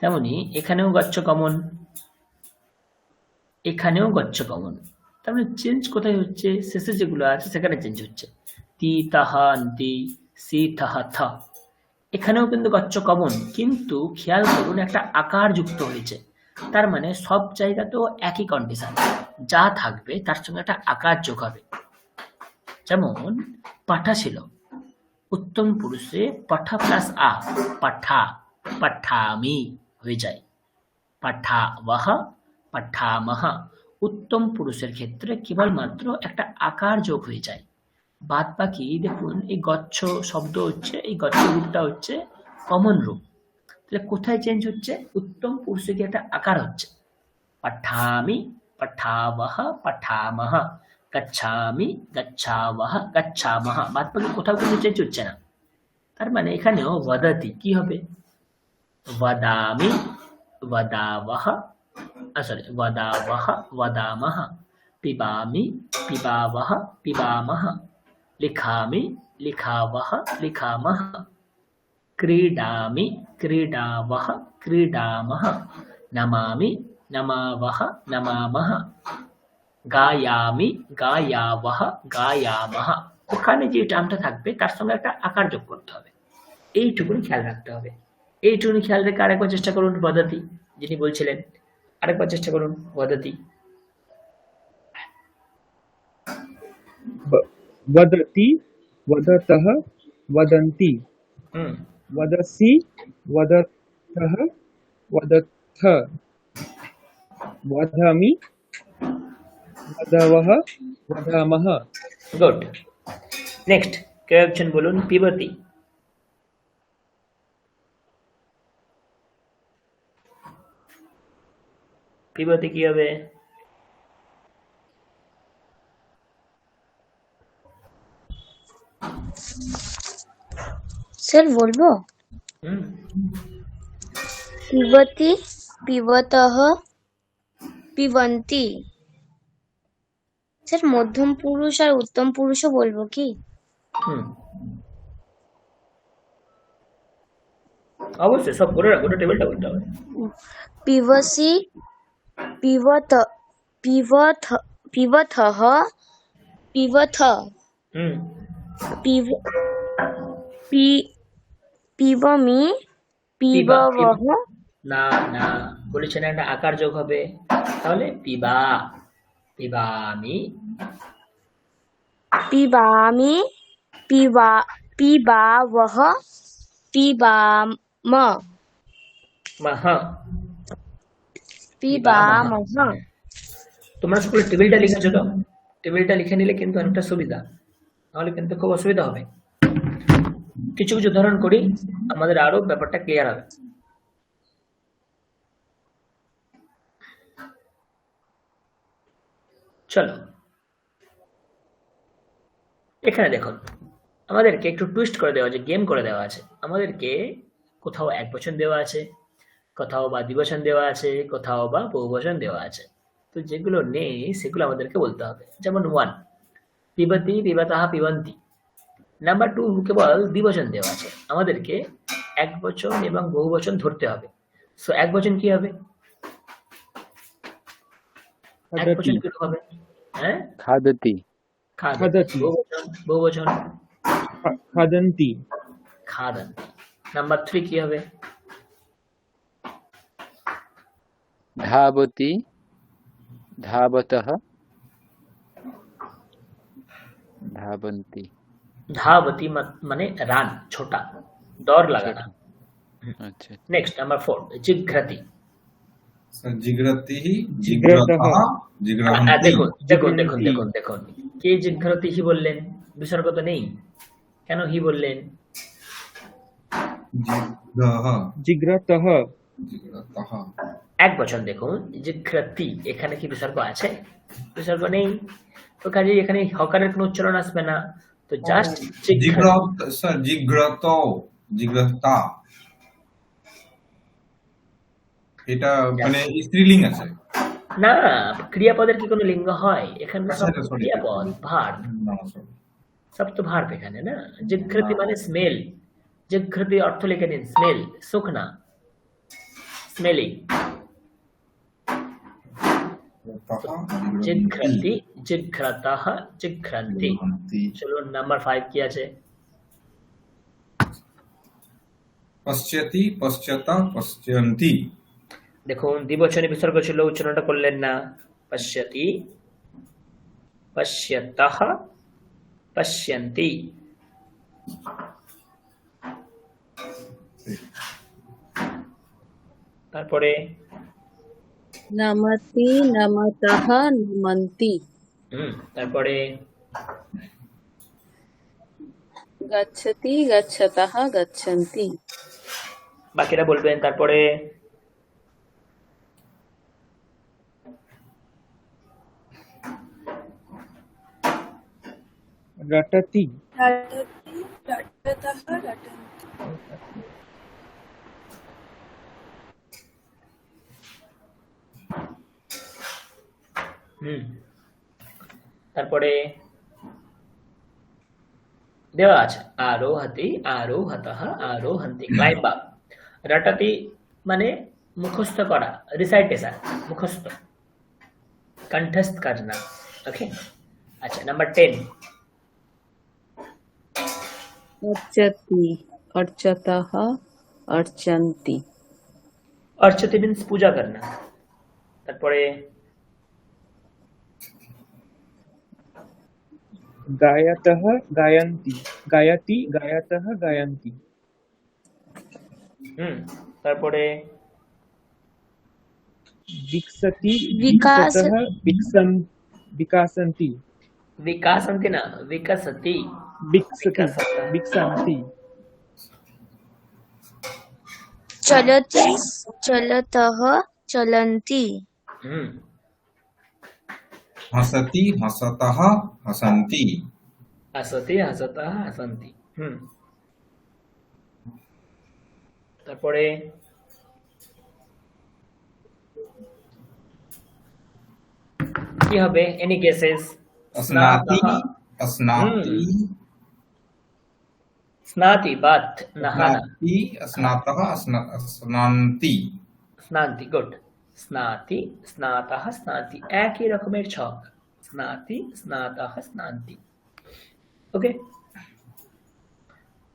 তেমনি এখানেও গাচ্ছা কমন, এখানেও গাচ্ছা কমন। তার মানে চেঞ্জ কোথায় হচ্ছে? শেষে যেগুলো আছে সেখানে চেঞ্জ হচ্ছে। তি, তাহা, তি, সি, তাহা, থা। এখানেও কিন্তু গাচ্ছা কমন, কিন্তু খেয়াল করুন একটা আকার যুক্ত হয়েছে। তার মানে সব জায়গাতেও একই কন্ডিশন, যা থাকবে তার সঙ্গে একটা আকার যোগ হবে। যেমন পাঠা ছিল, উত্তম পুরুষে পাঠা প্লাস আ, পাঠা, পাঠামি হয়ে যায়। পাঠাবহ, পাঠামহ। উত্তম পুরুষের ক্ষেত্রে কেবলমাত্র একটা আকার যোগ হয়ে যায়, বাদ বাকি দেখুন এই গচ্ছ শব্দ হচ্ছে, এই গচ্ছ রূপটা হচ্ছে কমন রূপ। তাহলে কোথায় চেঞ্জ হচ্ছে? উত্তম পুরুষে কি একটা আকার হচ্ছে। পাঠামি, পাঠাবহ, পাঠামহ। গচ্ছামি, গচ্ছাবহ, গচ্ছামহ। বাদ বাকি কোথাও কিন্তু চেঞ্জ হচ্ছে না। তার মানে এখানেও वदति কি হবে? वदामि, वदावः, সরি, वदावः, वदामः। पिबामि, पिबावः, पिबामः। लिखामि, लिखावः, लिखामः। क्रीडामि, क्रीडावः, क्रीडामः। नमामि, नमावः, नमामः। গায়ামি, গায়াবহ, গায়ামহ। ওখানে যে টার্মটা থাকবে তার সঙ্গে একটা আকার যোগ করতে হবে, এইটুকুনি খেয়াল রাখতে হবে। এইটুকুনি খেয়াল রেখে আরেকবার চেষ্টা করুন। वदति যিনি বলছিলেন, আরেকবার চেষ্টা করুন। वदति, वदति, वदतः, वदन्ति হুম वदसि वदतः वदथ वदामि वदावः वदामः গুড নেক্সট কেউ একজন বলুন পিবতি পিবতি কি হবে স্যার বলবো হুম পিবতি পিবতः পিবন্তি স্যার মধ্যম পুরুষ আর উত্তম পুরুষও বলবো কি হুম অবশ্যই সব গোটা গোটা টেবিলটা বলতে হবে পিবসি পিবত পিবথ পিবথः পিবথ হুম পিব পি পিবমি পিবা পিববহ না না বলেছেন একটা আকার যোগ হবে তাহলে পিবা পিবামি পিবামি পিবা পিবাবহ পিবাম মাহ পিবামহ তোমরা সকলে টেবিলটা লিখেছো তো টেবিলটা লিখে নিলে কিন্তু অনেকটা সুবিধা নাহলে কিন্তু খুব অসুবিধা হবে কিছু কিছু উদাহরণ করি আমাদের আরো ব্যাপারটা ক্লিয়ার হবে চলো এখানে দেখুন আমাদেরকে একটু টুইস্ট করে দেওয়া আছে গেম করে দেওয়া আছে আমাদেরকে কোথাও একবচন দেওয়া আছে কোথাও বা দ্বিবচন দেওয়া আছে কোথাও বা বহুবচন দেওয়া আছে তো যেগুলো নেই সেগুলো আমাদেরকে বলতে হবে যেমন 1 পিবতি পিবতাহ পিবন্তি নাম্বার 2 কেবল দ্বিবচন দেওয়া আছে আমাদেরকে একবচন এবং বহুবচন ধরতে হবে সো একবচন কি হবে একবচন खादति কি হবে হ্যাঁ खादति খাদতি বহুবচন खादन्ति খাদন্তি নাম্বার 3 কি হবে धावति धावतः धावन्ति ধাবতি মানে রান ছোটা দৌড় লাগানা अच्छा নেক্সট নাম্বার 4 জিঘ্রতি जिग्रति जिग्रतः। जिग्रहन्ति দেখুন দেখুন দেখুন দেখুন দেখুন কে জিঘ্রতি হি বললেন বিসর্গ তো নেই কেন হি বললেন जिग्रह जिग्रतः जिग्रतः এক বচন দেখুন জিঘ্রতি এখানে কি বিসর্গ আছে বিসর্গ নেই তো কাজে এখানে হকারের কোনো উচ্চারণ আসবে না তো জাস্ট जिग्रह सर जिग्रतो जिग्रता এটা মানে স্ত্রীলিঙ্গ আছে না ক্রিয়াপদের কি কোনো লিঙ্গ হয় এখানে আচ্ছা, সব আচ্ছা, sorry. ক্রিয়াপদ ভার্ব না, sorry. সব তো ভার্ব এখানে না জিঘ্রতি মানে স্মেল জিঘ্রতি অর্থ লিখে দিন স্মেল শুকনা স্মেলিং জিঘ্রতি জিঘ্রতः জিঘ্রন্তি চলুন নাম্বার 5 কি আছে पश्यति पश्यता पश्यन्ति দেখুন দ্বিবচনে বিসর্গ ছিল উচ্চারণটা করলেন না পশ্যতি পশ্যতः পশ্যন্তি তারপরে नमति नमतः नमन्ति তারপরে गच्छति गच्छतः गच्छन्ति বাকিরা বলবেন তারপরে रटति रटति रटतः रटन्ति তারপরে দেওয়া আছে আরোহতি আরোহতः আরোহন্তি ক্লাইম্ব আপ রটতি মানে মুখস্থ করা রিসাইটেশন মুখস্থ कंठस्थ करना ओके अच्छा नंबर 10 अर्चति अर्चतः अर्चन्ति अर्चति मीन्स पूजा करना তারপরে गायतः गायन्ति गायति गायतः गायन्ति তারপরে विकसति विकास विकसतः विकासन्ति विकासन्ति ना विकसति विकसति विकसतः विकसन्ति चलति चलतः चलन्ति हसति हसतः हसन्ति हसति हसतः हसन्ति তারপরে কি হবে এনি গেসেস अस्नाति अस्नाति স্নাতি বাত নাহানা अस्नाति अस्नातः अस्नान्ति স্নান্তি গুড স্নাতি স্নাতः স্নাতি একই রকমের ছক স্নাতি স্নাতः স্নান্তি ওকে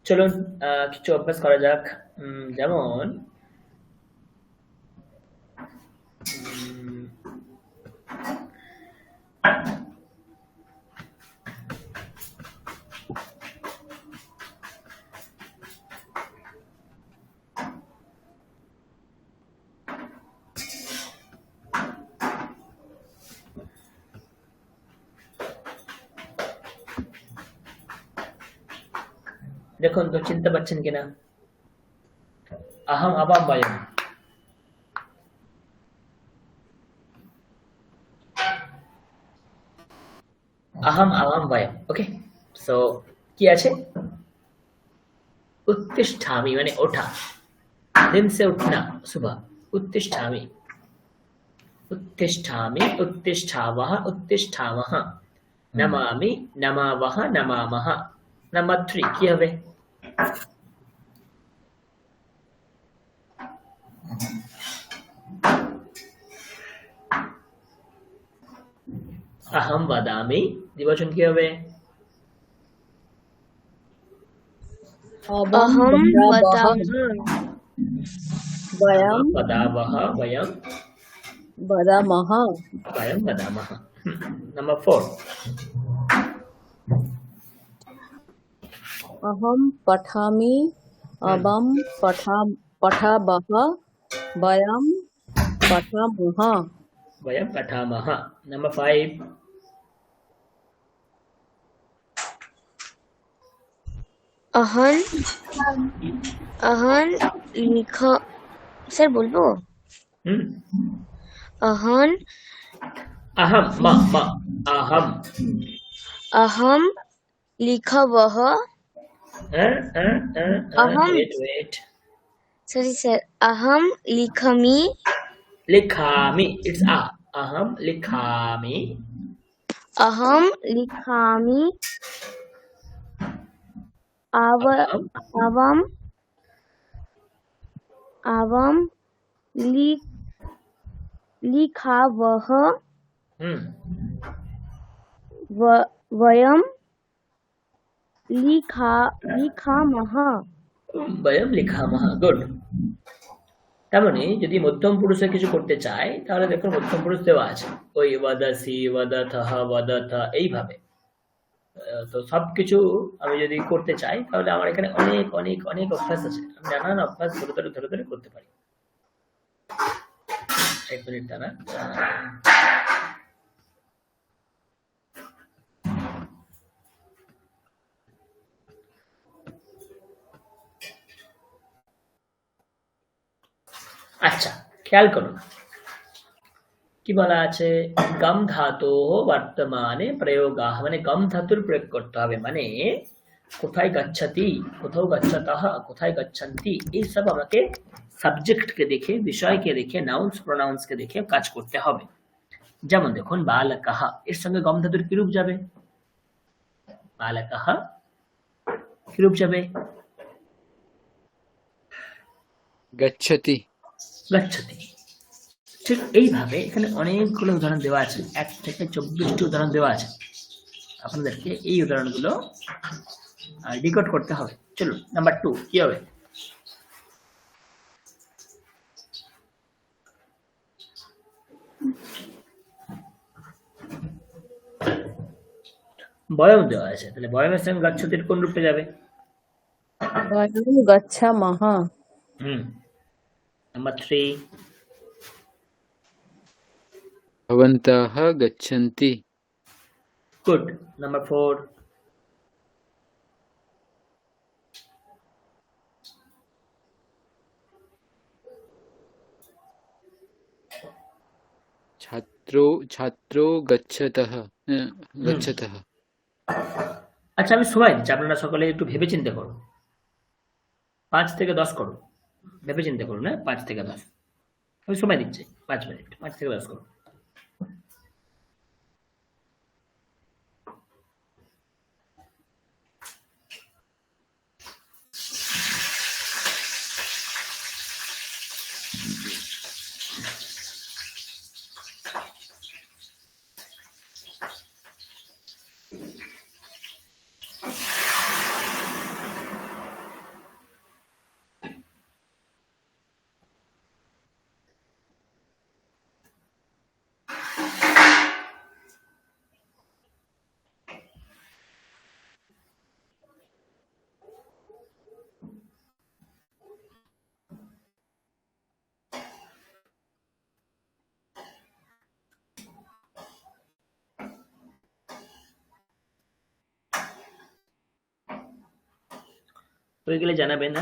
চলুন কিছু অভ্যাস করা যাক যেমন দেখুন তো চিনতে পারছেন কিনা अहम अवाम वयम अहम अवाम वयम ओके सो কি আছে उत्तिष्ठामि माने ओठा दिन से उठना सुबह उत्तिष्ठामि उत्तिष्ठामि उत्तिष्ठावः उत्तिष्ठामः नमामि नमावः नमामः नंबर 3 কি হবে अहम वदामि द्विवचन কি হবে अहं वदामः वयं वदामः वयं वदामः नंबर 4 अहं पठामि अवं पठावः वयं पठामः वयं पठामः नंबर 5 अहन अहन लिख सर बोलबो अहन अहम म अहम अहम लिखवः अहम वेट सॉरी सर अहम लिखमि लिखामि इट्स अहम लिखामि अहम लिखामि अवम अवम लिखावः वयम लिखामः वयम लिखामः गुड তার মানে যদি মধ্যম পুরুষে কিছু করতে চাই তাহলে দেখুন মধ্যম পুরুষ দেওয়া আছে ওই ওয়াদাসি ওয়াদাতহ ওয়াদাতা এইভাবে তো সবকিছু আমি যদি করতে চাই তাহলে আমার এখানে অনেক অনেক অনেক অভ্যাস আছে আমি নানান অভ্যাস ধরে ধরে করতে পারি এক মিনিট দাঁড়া আচ্ছা খেয়াল করুন কি বলা আছে গম ধাতু বর্তমানে প্রয়োগাঃ মানে গম ধাতুর প্রয়োগ করতে হবে মানে কোথায় গচ্ছতি কোথাও গচ্ছতঃ কোথায় গচ্ছন্তি এই সব আমাকে সাবজেক্টকে দেখে বিষয়কে দেখে নাউন্স প্রোনাউন্সকে দেখে কাজ করতে হবে যেমন দেখুন বালকঃ এর সঙ্গে গম ধাতুর কি রূপ যাবে বালকঃ কি রূপ যাবে गच्छति গচ্ছতি ঠিক এইভাবে এখানে অনেকগুলো উদাহরণ দেওয়া আছে 1 থেকে 24টি উদাহরণ দেওয়া আছে আপনাদেরকে এই উদাহরণগুলো ডিকোড করতে হবে চলুন নাম্বার 2 কি হবে বয়ম দেওয়া আছে, তাহলে বয়মের সঙ্গে গচ্ছতির কোন রূপে যাবে? वयं गच्छामः নাম্বার 3, भवन्तः गच्छन्ति গুড। নাম্বার 4, छात्रो गच्छतः गच्छतः আচ্ছা আমি সময় দিচ্ছি, আপনারা সকলে একটু ভেবে চিন্তে করুন। 5 থেকে 10 করুন, ভেবে চিন্তে করুন। 5 থেকে 10 আমি সময় দিচ্ছি, 5 মিনিট। 5 থেকে 10 করুন। হয়ে গেলে জানাবেন।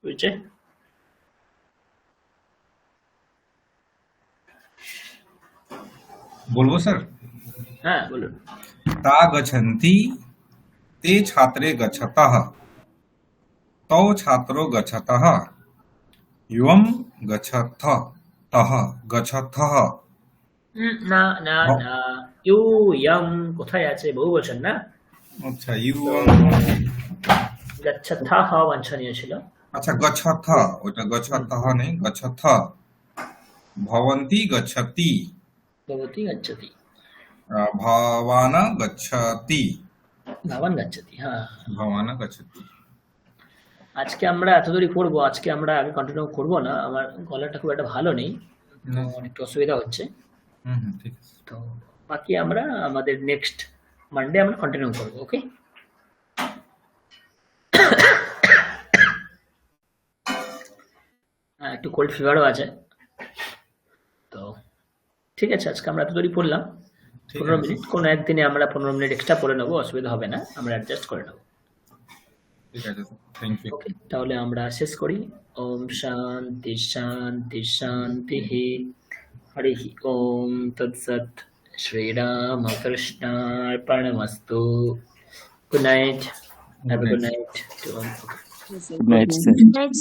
বুঝছে? বলবো স্যার? হ্যাঁ বলুন। তা গচ্ছন্তি ते छात्रे गच्छतः तौ छात्रो गच्छतः युवं गच्छथ तः गच्छथः না না না, ইউ ইয়াং কোথায় আছে? বহু বচন না? আচ্ছা ইউং গচ্ছথা বাঞ্ছনীয় ছিল। আচ্ছা গচ্ছথ, ওটা গচ্ছথ নেই, গচ্ছথ। ভবন্তি গচ্ছতি, ভবতি গচ্ছতি, ভাবানা গচ্ছতি, ভাবান গচ্ছতি। হ্যাঁ, ভাবানা গচ্ছতি। আজকে আমরা এতদূরই পড়বো। আজকে আমরা আগে কন্টিনিউ করবো না, আমার গলাটা খুব একটা ভালো নেই, তো একটু অসুবিধা হচ্ছে। ঠিক আছে। তো বাকি আমরা আমাদের নেক্সট মানডে আমরা কন্টিনিউ করবো। ওকে, একটু কোল্ড ফিভারও আছে। তো ঠিক আছে, আজকে আমরা এতদূরই পড়লাম। ঠিক 15 আছে মিনিট কোনো একদিনে আমরা 15 মিনিট এক্সট্রা পড়ে নেবো, অসুবিধা হবে না, আমরা অ্যাডজাস্ট করে নেবো। ঠিক আছে থ্যাংক ইউ ওকে, তাহলে আমরা শেষ করি। ওম শান্তি শান্তি শান্তি। হরি ওম তৎসৎ। শ্রীরামকৃষ্ণার্পণমস্তু। Good night, have a good night to all. Good night, sir. Night,